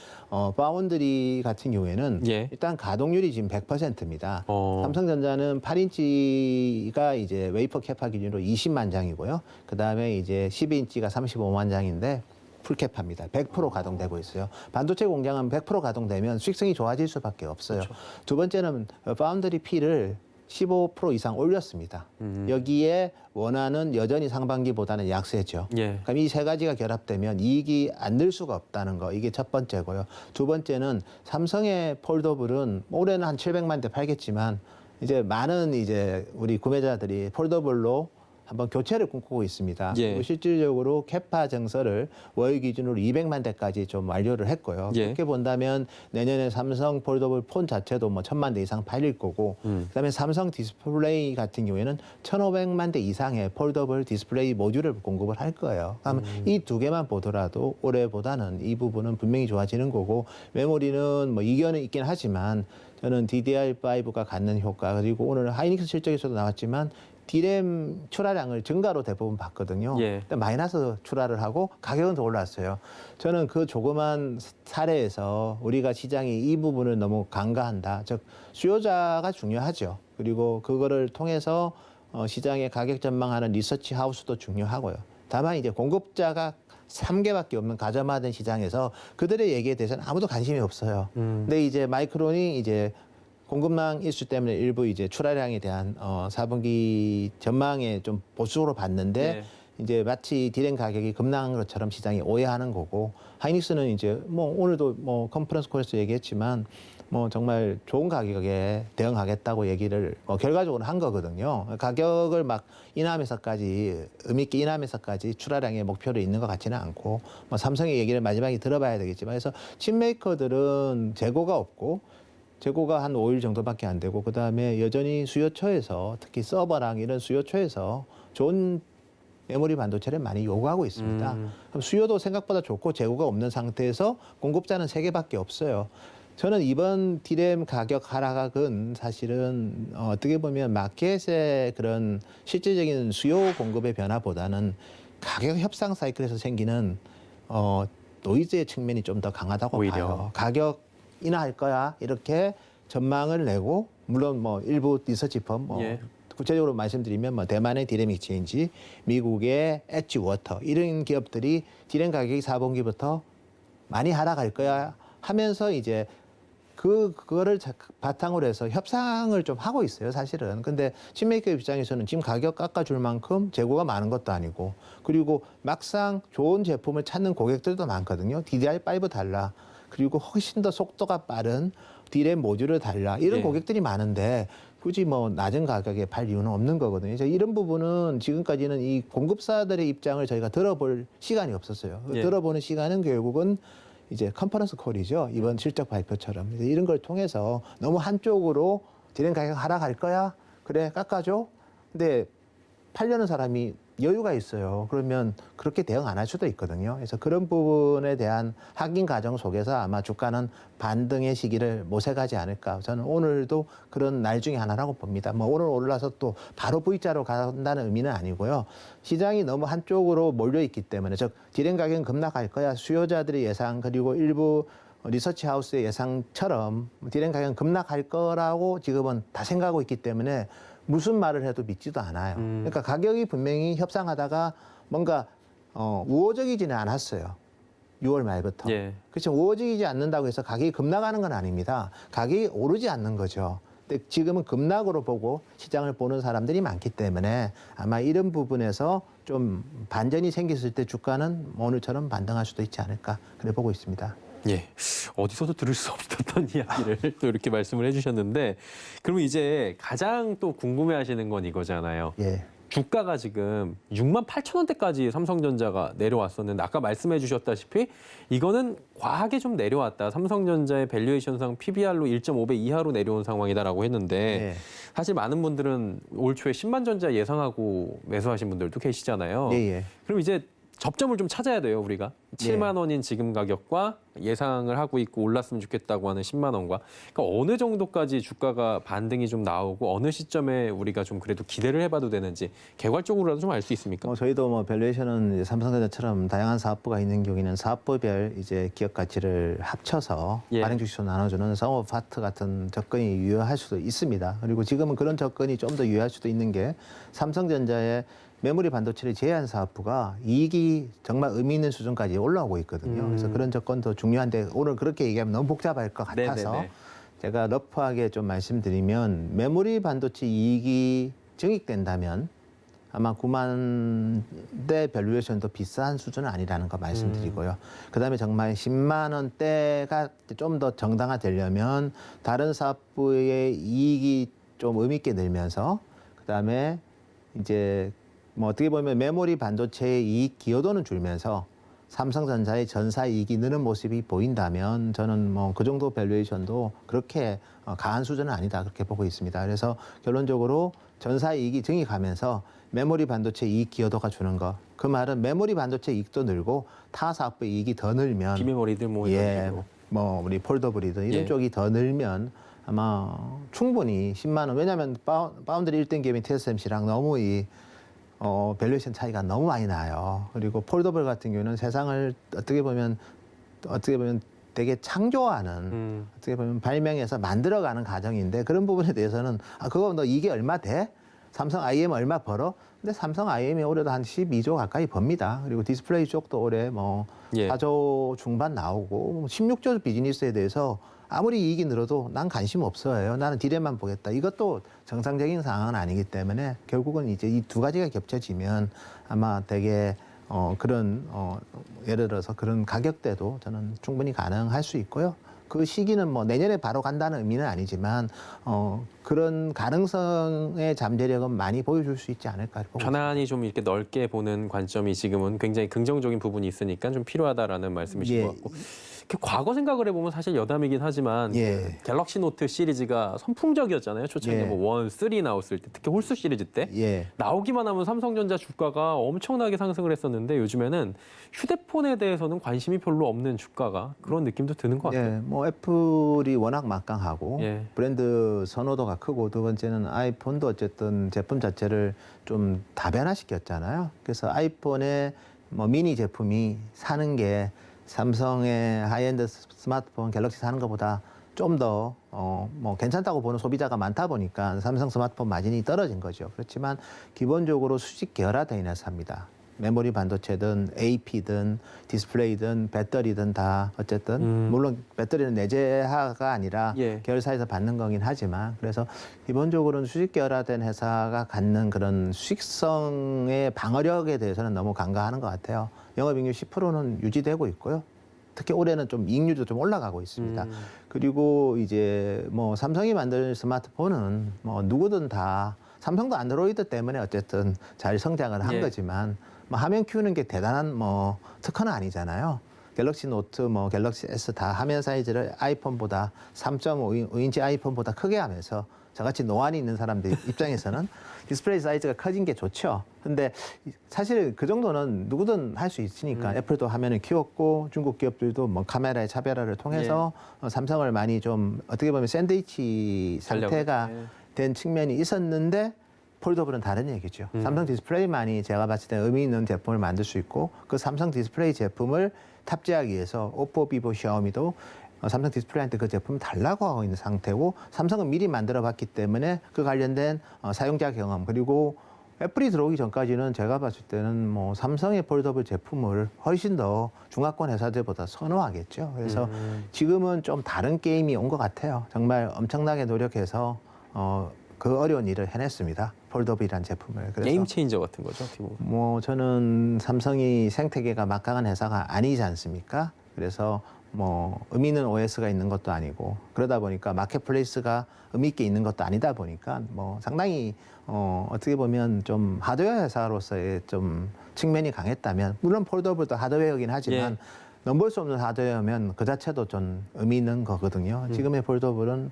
파운드리 같은 경우에는 일단 가동률이 지금 100%입니다. 삼성전자는 8인치가 이제 웨이퍼 캐파 기준으로 20만 장이고요. 그 다음에 이제 12인치가 35만 장인데 풀캡합니다. 100% 가동되고 있어요. 반도체 공장은 100% 가동되면 수익성이 좋아질 수밖에 없어요. 두 번째는 파운드리 P를 15% 이상 올렸습니다. 여기에 원화는 여전히 상반기보다는 약세죠. 그럼 이 세 가지가 결합되면 이익이 안 늘 수가 없다는 거, 이게 첫 번째고요. 두 번째는 삼성의 폴더블은 올해는 한 700만 대 팔겠지만 이제 많은 이제 우리 구매자들이 폴더블로 한번 교체를 꿈꾸고 있습니다. 그리고 실질적으로 캐파 증설을 월 기준으로 200만 대까지 좀 완료를 했고요. 그렇게 본다면 내년에 삼성 폴더블 폰 자체도 1000만 대 이상 팔릴 거고, 그다음에 삼성 디스플레이 같은 경우에는 1500만 대 이상의 폴더블 디스플레이 모듈을 공급을 할 거예요. 그러면 이 두 개만 보더라도 올해보다는 이 부분은 분명히 좋아지는 거고, 메모리는 이견은 있긴 하지만 저는 DDR5가 갖는 효과, 그리고 오늘 하이닉스 실적에서도 나왔지만 디램 출하량을 증가로 대부분 봤거든요. 근데 마이너스 출하를 하고 가격은 더 올랐어요. 저는 그 조그만 사례에서 우리가 시장이 이 부분을 너무 간과한다. 즉 수요자가 중요하죠. 그리고 그거를 통해서 시장의 가격 전망하는 리서치 하우스도 중요하고요. 다만 이제 공급자가 3개밖에 없는 가점화된 시장에서 그들의 얘기에 대해서는 아무도 관심이 없어요. 근데 이제 마이크론이 이제 공급망 이슈 때문에 일부 이제 출하량에 대한 4분기 전망에 좀 보수적으로 봤는데 이제 마치 디램 가격이 급락한 것처럼 시장이 오해하는 거고, 하이닉스는 이제 오늘도 컨퍼런스 콜에서 얘기했지만 정말 좋은 가격에 대응하겠다고 얘기를 결과적으로 한 거거든요. 가격을 막 인하하면서까지 의미 있게 인하하면서까지 출하량의 목표를 있는 것 같지는 않고, 삼성의 얘기를 마지막에 들어봐야 되겠지만, 그래서 칩메이커들은 재고가 없고 재고가 한 5일 정도밖에 안 되고, 그다음에 여전히 수요처에서 특히 서버랑 이런 수요처에서 좋은 메모리 반도체를 많이 요구하고 있습니다. 그럼 수요도 생각보다 좋고 재고가 없는 상태에서 공급자는 3개밖에 없어요. 저는 이번 디램 가격 하락은 사실은 어떻게 보면 마켓의 그런 실질적인 수요 공급의 변화보다는 가격 협상 사이클에서 생기는 노이즈의 측면이 좀 더 강하다고 봐요. 가격 인하할 거야 이렇게 전망을 내고, 물론 일부 리서치 펌 구체적으로 말씀드리면 대만의 디램 익스체인지, 미국의 엣지워터, 이런 기업들이 디램 가격이 4분기부터 많이 하락할 거야 하면서 이제 그거를 바탕으로 해서 협상을 좀 하고 있어요, 사실은. 근데 칩메이커 입장에서는 지금 가격 깎아줄 만큼 재고가 많은 것도 아니고, 그리고 막상 좋은 제품을 찾는 고객들도 많거든요. DDR5 달라, 그리고 훨씬 더 속도가 빠른 디램 모듈을 달라, 이런 고객들이 많은데 굳이 낮은 가격에 팔 이유는 없는 거거든요. 그래서 이런 부분은 지금까지는 이 공급사들의 입장을 저희가 들어볼 시간이 없었어요. 들어보는 시간은 결국은 이제 컨퍼런스 콜이죠. 이번 실적 발표처럼. 그래서 이런 걸 통해서 너무 한쪽으로 디램 가격 하락할 거야? 그래, 깎아줘? 근데 팔려는 사람이 여유가 있어요. 그러면 그렇게 대응 안 할 수도 있거든요. 그래서 그런 부분에 대한 확인 과정 속에서 아마 주가는 반등의 시기를 모색하지 않을까. 저는 오늘도 그런 날 중에 하나라고 봅니다. 뭐 오늘 올라서 또 바로 V자로 간다는 의미는 아니고요. 시장이 너무 한쪽으로 몰려 있기 때문에 즉 디램 가격은 급락할 거야. 수요자들의 예상 그리고 일부 리서치 하우스의 예상처럼 디램 가격은 급락할 거라고 지금은 다 생각하고 있기 때문에 무슨 말을 해도 믿지도 않아요. 그러니까 가격이 분명히 협상하다가 뭔가 우호적이지는 않았어요. 6월 말부터. 예. 그렇죠. 우호적이지 않는다고 해서 가격이 급락하는 건 아닙니다. 가격이 오르지 않는 거죠. 근데 지금은 급락으로 보고 시장을 보는 사람들이 많기 때문에 아마 이런 부분에서 좀 반전이 생겼을 때 주가는 오늘처럼 반등할 수도 있지 않을까 그래 보고 있습니다. 예, 어디서도 들을 수 없었던 이야기를 또 이렇게 말씀을 해주셨는데, 그러면 이제 가장 또 궁금해하시는 건 이거잖아요. 예. 주가가 지금 68,000원대까지 삼성전자가 내려왔었는데 아까 말씀해 주셨다시피 이거는 과하게 좀 내려왔다. 삼성전자의 밸류에이션상 PBR로 1.5배 이하로 내려온 상황이다라고 했는데 예. 사실 많은 분들은 올 초에 10만 전자 예상하고 매수하신 분들도 계시잖아요. 예, 예. 그럼 이제 접점을 좀 찾아야 돼요, 우리가. 7만 원인 지금 가격과 예상을 하고 있고 올랐으면 좋겠다고 하는 10만 원과. 그러니까 어느 정도까지 주가가 반등이 좀 나오고 어느 시점에 우리가 좀 그래도 기대를 해봐도 되는지 개괄적으로라도 좀 알 수 있습니까? 저희도 뭐 밸류에이션은 이제 삼성전자처럼 다양한 사업부가 있는 경우에는 사업부별 이제 기업 가치를 합쳐서 예. 발행 주식수 나눠주는 썸오브 파트 같은 접근이 유효할 수도 있습니다. 그리고 지금은 그런 접근이 좀 더 유효할 수도 있는 게 삼성전자의 메모리 반도체를 제외한 사업부가 이익이 정말 의미 있는 수준까지 올라오고 있거든요. 그래서 그런 접근도 중요한데 오늘 그렇게 얘기하면 너무 복잡할 것 같아서 네네네. 제가 러프하게 좀 말씀드리면 메모리 반도체 이익이 증액된다면 아마 9만 대 밸류에이션도 비싼 수준은 아니라는 거 말씀드리고요. 그다음에 정말 10만 원대가 좀 더 정당화되려면 다른 사업부의 이익이 좀 의미 있게 늘면서 그다음에 이제 뭐 어떻게 보면 메모리 반도체의 이익 기여도는 줄면서 삼성전자의 전사 이익이 느는 모습이 보인다면 저는 뭐 그 정도 밸류에이션도 그렇게 강한 수준은 아니다 그렇게 보고 있습니다. 그래서 결론적으로 전사 이익이 증액하면서 메모리 반도체 이익 기여도가 주는 거. 그 말은 메모리 반도체 이익도 늘고 타 사업부 이익이 더 늘면 비메모리들 뭐 이런 예, 식으로. 뭐 우리 폴더블이든 이런 예. 쪽이 더 늘면 아마 충분히 10만 원. 왜냐하면 파운드리 1등 기업인 TSMC랑 너무 밸류에이션 차이가 너무 많이 나요. 그리고 폴더블 같은 경우는 세상을 어떻게 보면 되게 창조하는 어떻게 보면 발명해서 만들어가는 과정인데 그런 부분에 대해서는 그거 너 이게 얼마 돼? 삼성 IM 얼마 벌어? 근데 삼성 IM이 올해도 한 12조 가까이 법니다. 그리고 디스플레이 쪽도 올해 뭐 예. 4조 중반 나오고 16조 비즈니스에 대해서 아무리 이익이 늘어도 난 관심 없어요. 나는 디램만 보겠다. 이것도 정상적인 상황은 아니기 때문에 결국은 이제 이 두 가지가 겹쳐지면 아마 되게 예를 들어서 그런 가격대도 저는 충분히 가능할 수 있고요. 그 시기는 뭐 내년에 바로 간다는 의미는 아니지만 그런 가능성의 잠재력은 많이 보여줄 수 있지 않을까 보고 편안히 좀 이렇게 넓게 보는 관점이 지금은 굉장히 긍정적인 부분이 있으니까 좀 필요하다라는 말씀이신 예. 것 같고 과거 생각을 해보면 사실 여담이긴 하지만 예. 갤럭시 노트 시리즈가 선풍적이었잖아요. 초창기 예. 뭐 1, 3 나왔을 때 특히 홀수 시리즈 때 예. 나오기만 하면 삼성전자 주가가 엄청나게 상승을 했었는데 요즘에는 휴대폰에 대해서는 관심이 별로 없는 주가가 그런 느낌도 드는 것 같아요. 예, 뭐 애플이 워낙 막강하고 예. 브랜드 선호도가 크고 두 번째는 아이폰도 어쨌든 제품 자체를 좀 다변화시켰잖아요. 그래서 아이폰의 뭐 미니 제품이 사는 게 삼성의 하이엔드 스마트폰 갤럭시 사는 것보다 좀 더 뭐 괜찮다고 보는 소비자가 많다 보니까 삼성 스마트폰 마진이 떨어진 거죠. 그렇지만 기본적으로 수직 계열화되어 있는 회사입니다. 메모리 반도체든 AP든 디스플레이든 배터리든 다 어쨌든 물론 배터리는 내재화가 아니라 예. 계열사에서 받는 거긴 하지만 그래서 기본적으로는 수직 계열화된 회사가 갖는 그런 수익성의 방어력에 대해서는 너무 간과하는 것 같아요. 영업이익률 10%는 유지되고 있고요. 특히 올해는 좀 이익률도 좀 올라가고 있습니다. 그리고 이제 뭐 삼성이 만든 스마트폰은 뭐 누구든 다 삼성도 안드로이드 때문에 어쨌든 잘 성장을 한 예. 거지만 뭐 화면 키우는 게 대단한 뭐 특허는 아니잖아요. 갤럭시 노트, 뭐 갤럭시 S 다 화면 사이즈를 아이폰보다 3.5인치 아이폰보다 크게 하면서 저같이 노안이 있는 사람들 입장에서는 디스플레이 사이즈가 커진 게 좋죠. 근데 사실 그 정도는 누구든 할 수 있으니까 애플도 화면을 키웠고 중국 기업들도 뭐 카메라의 차별화를 통해서 삼성을 많이 좀 어떻게 보면 샌드위치 상태가 된 측면이 있었는데 폴더블은 다른 얘기죠. 삼성 디스플레이만이 제가 봤을 때 의미 있는 제품을 만들 수 있고 그 삼성 디스플레이 제품을 탑재하기 위해서 오포, 비보, 샤오미도 삼성 디스플레이한테 그 제품을 달라고 하고 있는 상태고 삼성은 미리 만들어 봤기 때문에 그 관련된 사용자 경험 그리고 애플이 들어오기 전까지는 제가 봤을 때는 뭐 삼성의 폴더블 제품을 훨씬 더 중화권 회사들보다 선호하겠죠. 그래서 지금은 좀 다른 게임이 온 것 같아요. 정말 엄청나게 노력해서 그 어려운 일을 해냈습니다. 폴더블이라는 제품을. 그래서 게임 체인저 같은 거죠, 어떻게 보면. 뭐 저는 삼성이 생태계가 막강한 회사가 아니지 않습니까? 그래서 뭐 의미 있는 OS가 있는 것도 아니고 그러다 보니까 마켓플레이스가 의미 있게 있는 것도 아니다 보니까 뭐 상당히 어떻게 보면 좀 하드웨어 회사로서의 좀 측면이 강했다면 물론 폴더블도 하드웨어이긴 하지만 넘볼 수 없는 하드웨어면 그 자체도 좀 의미 있는 거거든요. 지금의 폴더블은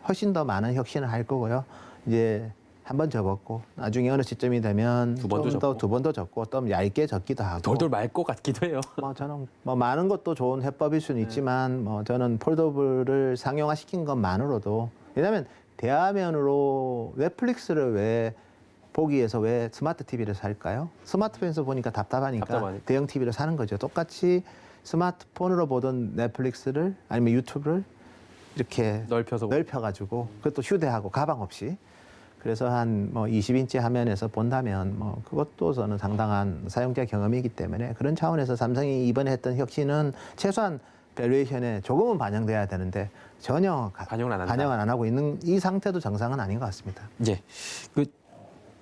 훨씬 더 많은 혁신을 할 거고요. 이제 한 번 접었고 나중에 어느 시점이 되면 두 번도 접고. 두 번 더 접고 또 얇게 접기도 하고 돌돌 말 것 같기도 해요. 뭐 저는 뭐 많은 것도 좋은 해법일 수는 있지만 뭐 저는 폴더블을 상용화시킨 것만으로도 왜냐하면 대화면으로 넷플릭스를 왜 보기 위해서 왜 스마트 TV를 살까요? 스마트폰에서 보니까 답답하니까 대형 TV를 사는 거죠. 똑같이 스마트폰으로 보던 넷플릭스를 아니면 유튜브를 이렇게 넓혀가지고 그것도 휴대하고 가방 없이 그래서 한 뭐 20인치 화면에서 본다면 뭐 그것도 저는 상당한 사용자 경험이기 때문에 그런 차원에서 삼성이 이번에 했던 혁신은 최소한 밸류에이션에 조금은 반영돼야 되는데 전혀 반영을 안 하고 있는 이 상태도 정상은 아닌 것 같습니다. 예. 그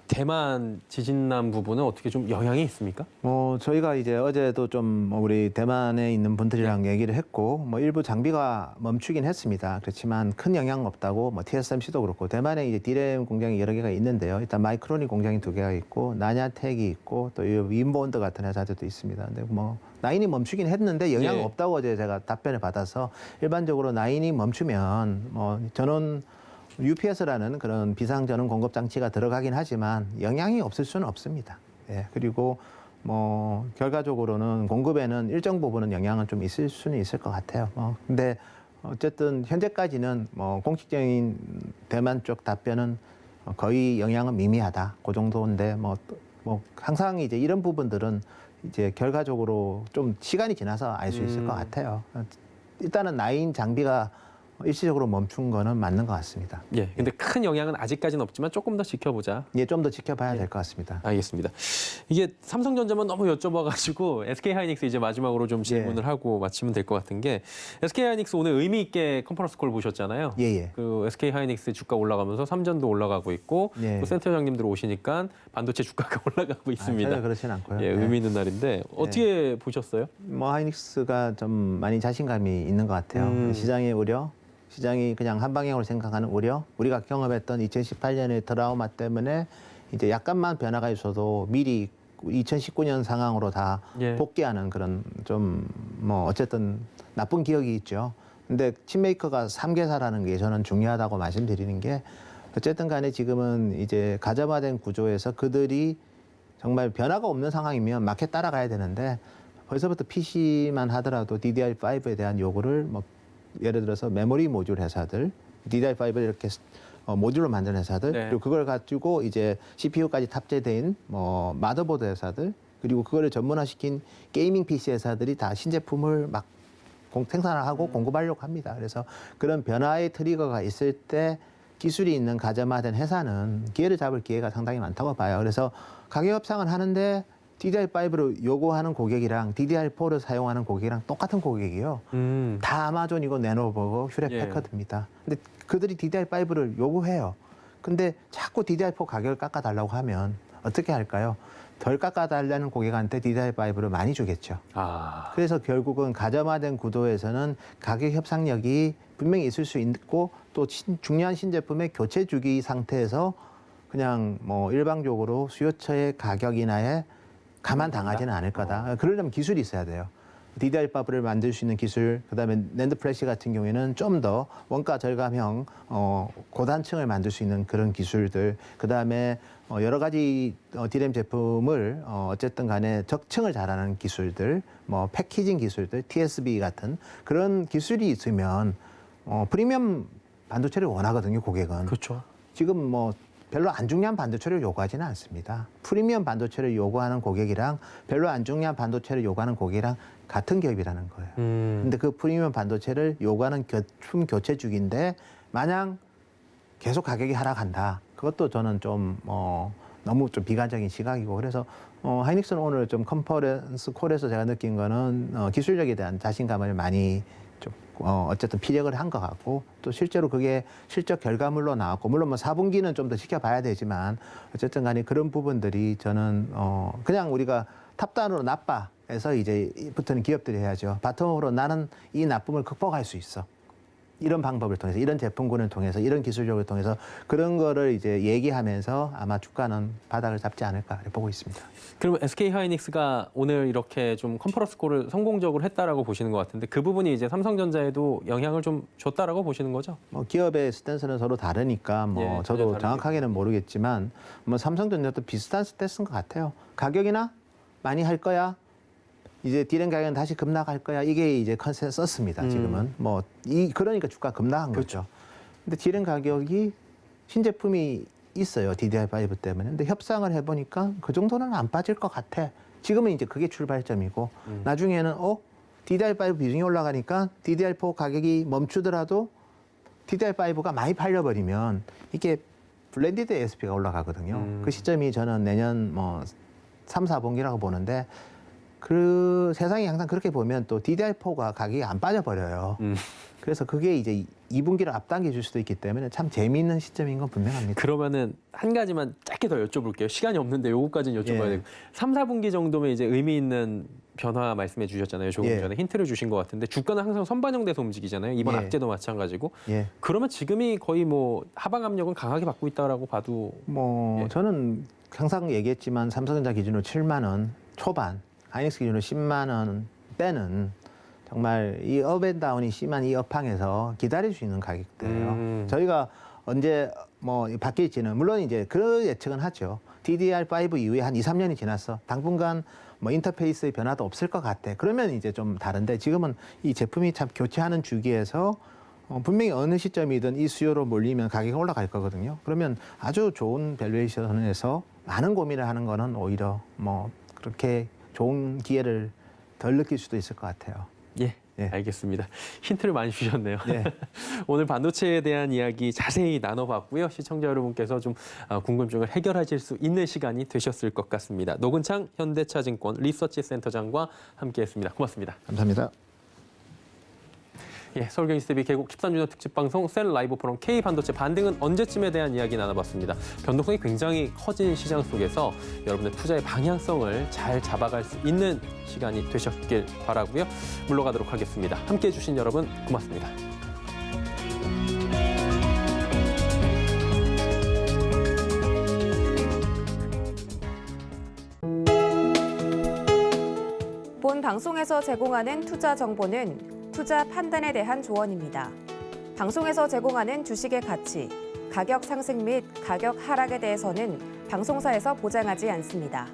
대만 지진난 부분은 어떻게 좀 영향이 있습니까? 뭐 저희가 이제 어제도 좀 우리 대만에 있는 분들이랑 얘기를 했고 뭐 일부 장비가 멈추긴 했습니다. 그렇지만 큰 영향 없다고 뭐 TSMC도 그렇고 대만에 이제 디램 공장이 여러 개가 있는데요. 일단 마이크론이 공장이 2개가 있고 나냐텍이 있고 또 윈본드 같은 회사들도 있습니다. 근데 뭐 나인이 멈추긴 했는데 영향 없다고 어제 제가 답변을 받아서 일반적으로 나인이 멈추면 뭐 전원 UPS라는 그런 비상전원 공급 장치가 들어가긴 하지만 영향이 없을 수는 없습니다. 예, 그리고 뭐 결과적으로는 공급에는 일정 부분은 영향은 좀 있을 수는 있을 것 같아요. 근데 어쨌든 현재까지는 뭐 공식적인 대만 쪽 답변은 거의 영향은 미미하다. 그 정도인데 뭐 항상 이제 이런 부분들은 이제 결과적으로 좀 시간이 지나서 알 수 있을 것 같아요. 일단은 나인 장비가 일시적으로 멈춘 거는 맞는 것 같습니다. 예. 근데 큰 영향은 아직까지는 없지만 조금 더 지켜보자. 예, 좀 더 지켜봐야 될 것 같습니다. 알겠습니다. 이게 삼성전자만 너무 여쭤봐가지고 SK하이닉스 이제 마지막으로 좀 질문을 하고 마치면 될 것 같은 게 SK하이닉스 오늘 의미 있게 컨퍼런스 콜 보셨잖아요. 예. 그 SK하이닉스 주가 올라가면서 삼전도 올라가고 있고 또 센터장님들 오시니까 반도체 주가가 올라가고 있습니다. 전혀 그렇진 않고요. 예, 의미 있는 날인데 어떻게 보셨어요? 뭐 하이닉스가 좀 많이 자신감이 있는 것 같아요. 시장의 우려. 시장이 그냥 한 방향으로 생각하는 우려, 우리가 경험했던 2018년의 트라우마 때문에 이제 약간만 변화가 있어도 미리 2019년 상황으로 다 복귀하는 그런 좀 뭐 어쨌든 나쁜 기억이 있죠. 근데 칩메이커가 3개사라는 게 저는 중요하다고 말씀드리는 게 어쨌든 간에 지금은 이제 가점화된 구조에서 그들이 정말 변화가 없는 상황이면 마켓 따라가야 되는데 벌써부터 PC만 하더라도 DDR5에 대한 요구를 뭐 예를 들어서 메모리 모듈 회사들, DDR5를 이렇게 모듈로 만드는 회사들, 그리고 그걸 가지고 이제 CPU까지 탑재된 뭐 마더보드 회사들, 그리고 그거를 전문화시킨 게이밍 PC 회사들이 다 신제품을 막 생산하고 공급하려고 합니다. 그래서 그런 변화의 트리거가 있을 때 기술이 있는 가점화된 회사는 기회를 잡을 기회가 상당히 많다고 봐요. 그래서 가격 협상을 하는데 DDR5를 요구하는 고객이랑 DDR4를 사용하는 고객이랑 똑같은 고객이요. 다 아마존이고 레노버고 휴렛패커드입니다. 근데 그들이 DDR5를 요구해요. 근데 자꾸 DDR4 가격을 깎아달라고 하면 어떻게 할까요? 덜 깎아달라는 고객한테 DDR5를 많이 주겠죠. 그래서 결국은 가점화된 구도에서는 가격 협상력이 분명히 있을 수 있고 또 중요한 신제품의 교체 주기 상태에서 그냥 뭐 일방적으로 수요처의 가격 인하에 가만 당하지는 않을 거다. 그러려면 기술이 있어야 돼요. DDR 버블을 만들 수 있는 기술, 그다음에 낸드 플래시 같은 경우에는 좀 더 원가 절감형 고단층을 만들 수 있는 그런 기술들, 그다음에 여러 가지 DRAM 제품을 어쨌든 간에 적층을 잘하는 기술들, 뭐 패키징 기술들, TSV 같은 그런 기술이 있으면 프리미엄 반도체를 원하거든요, 고객은. 그렇죠. 지금 뭐 별로 안 중요한 반도체를 요구하지는 않습니다. 프리미엄 반도체를 요구하는 고객이랑 별로 안 중요한 반도체를 요구하는 고객이랑 같은 기업이라는 거예요. 근데 그 프리미엄 반도체를 요구하는 품 교체 중인데 마냥 계속 가격이 하락한다. 그것도 저는 좀 너무 좀 비관적인 시각이고, 그래서 하이닉스는 오늘 좀 컨퍼런스 콜에서 제가 느낀 거는 기술력에 대한 자신감을 많이 좀 어쨌든 피력을 한 것 같고, 또 실제로 그게 실적 결과물로 나왔고, 물론 뭐 4분기는 좀 더 지켜봐야 되지만 어쨌든 간에 그런 부분들이 저는 그냥 우리가 탑다운으로 나빠해서 이제부터는 기업들이 해야죠. 바텀으로 나는 이 나쁨을 극복할 수 있어. 이런 방법을 통해서, 이런 제품군을 통해서, 이런 기술력을 통해서 그런 거를 이제 얘기하면서 아마 주가는 바닥을 잡지 않을까 보고 있습니다. 그러면 SK 하이닉스가 오늘 이렇게 좀 컨퍼런스 콜을 성공적으로 했다라고 보시는 것 같은데, 그 부분이 이제 삼성전자에도 영향을 좀 줬다라고 보시는 거죠? 뭐 기업의 스탠스는 서로 다르니까 뭐 예, 저도 다르겠죠. 정확하게는 모르겠지만 뭐 삼성전자도 비슷한 스탠스인 것 같아요. 가격이나 많이 할 거야. 이제 디램 가격은 다시 급락할 거야. 이게 이제 컨센서스입니다. 지금은 그러니까 주가 급락한 거죠. 근데 디램 가격이 신제품이 있어요. DDR5 때문에. 근데 협상을 해보니까 그 정도는 안 빠질 것 같아. 지금은 이제 그게 출발점이고 나중에는 DDR5 비중이 올라가니까 DDR4 가격이 멈추더라도 DDR5가 많이 팔려버리면 이게 블렌디드 ASP가 올라가거든요. 그 시점이 저는 내년 뭐 3, 4분기라고 보는데, 그 세상이 항상 그렇게 보면 또 DDR4가 가격이 안 빠져버려요. 그래서 그게 이제 2분기를 앞당겨 줄 수도 있기 때문에 참 재미있는 시점인 건 분명합니다. 그러면은 한 가지만 짧게 더 여쭤볼게요. 시간이 없는데 요거까지는 여쭤봐야 예. 되고. 3, 4분기 정도면 이제 의미 있는 변화 말씀해 주셨잖아요. 조금 예. 전에 힌트를 주신 것 같은데, 주가는 항상 선반영돼서 움직이잖아요. 이번 예. 악재도 마찬가지고. 예. 그러면 지금이 거의 뭐 하방 압력은 강하게 받고 있다라고 봐도 뭐 예. 저는 항상 얘기했지만 삼성전자 기준으로 7만 원 초반, 하이닉스 기준으로 10만 원 때는 정말 이 업앤다운이 심한 이 업황에서 기다릴 수 있는 가격대예요. 저희가 언제 뭐 바뀔지는 물론 이제 그 예측은 하죠. DDR5 이후에 한 2, 3년이 지났어. 당분간 뭐 인터페이스의 변화도 없을 것 같아. 그러면 이제 좀 다른데, 지금은 이 제품이 참 교체하는 주기에서 분명히 어느 시점이든 이 수요로 몰리면 가격이 올라갈 거거든요. 그러면 아주 좋은 밸류에이션에서 많은 고민을 하는 거는 오히려 뭐 그렇게 좋은 기회를 덜 느낄 수도 있을 것 같아요. 예, 예. 알겠습니다. 힌트를 많이 주셨네요. 예. 오늘 반도체에 대한 이야기 자세히 나눠봤고요. 시청자 여러분께서 좀 궁금증을 해결하실 수 있는 시간이 되셨을 것 같습니다. 노근창 현대차증권 리서치 센터장과 함께했습니다. 고맙습니다. 감사합니다. 예, 서울경제TV 개국 13주년 특집 방송 셀 라이브 포럼 K 반도체 반등은 언제쯤에 대한 이야기 나눠봤습니다. 변동성이 굉장히 커진 시장 속에서 여러분의 투자의 방향성을 잘 잡아갈 수 있는 시간이 되셨길 바라고요. 물러가도록 하겠습니다. 함께해 주신 여러분 고맙습니다. 본 방송에서 제공하는 투자 정보는 투자 판단에 대한 조언입니다. 방송에서 제공하는 주식의 가치, 가격 상승 및 가격 하락에 대해서는 방송사에서 보장하지 않습니다.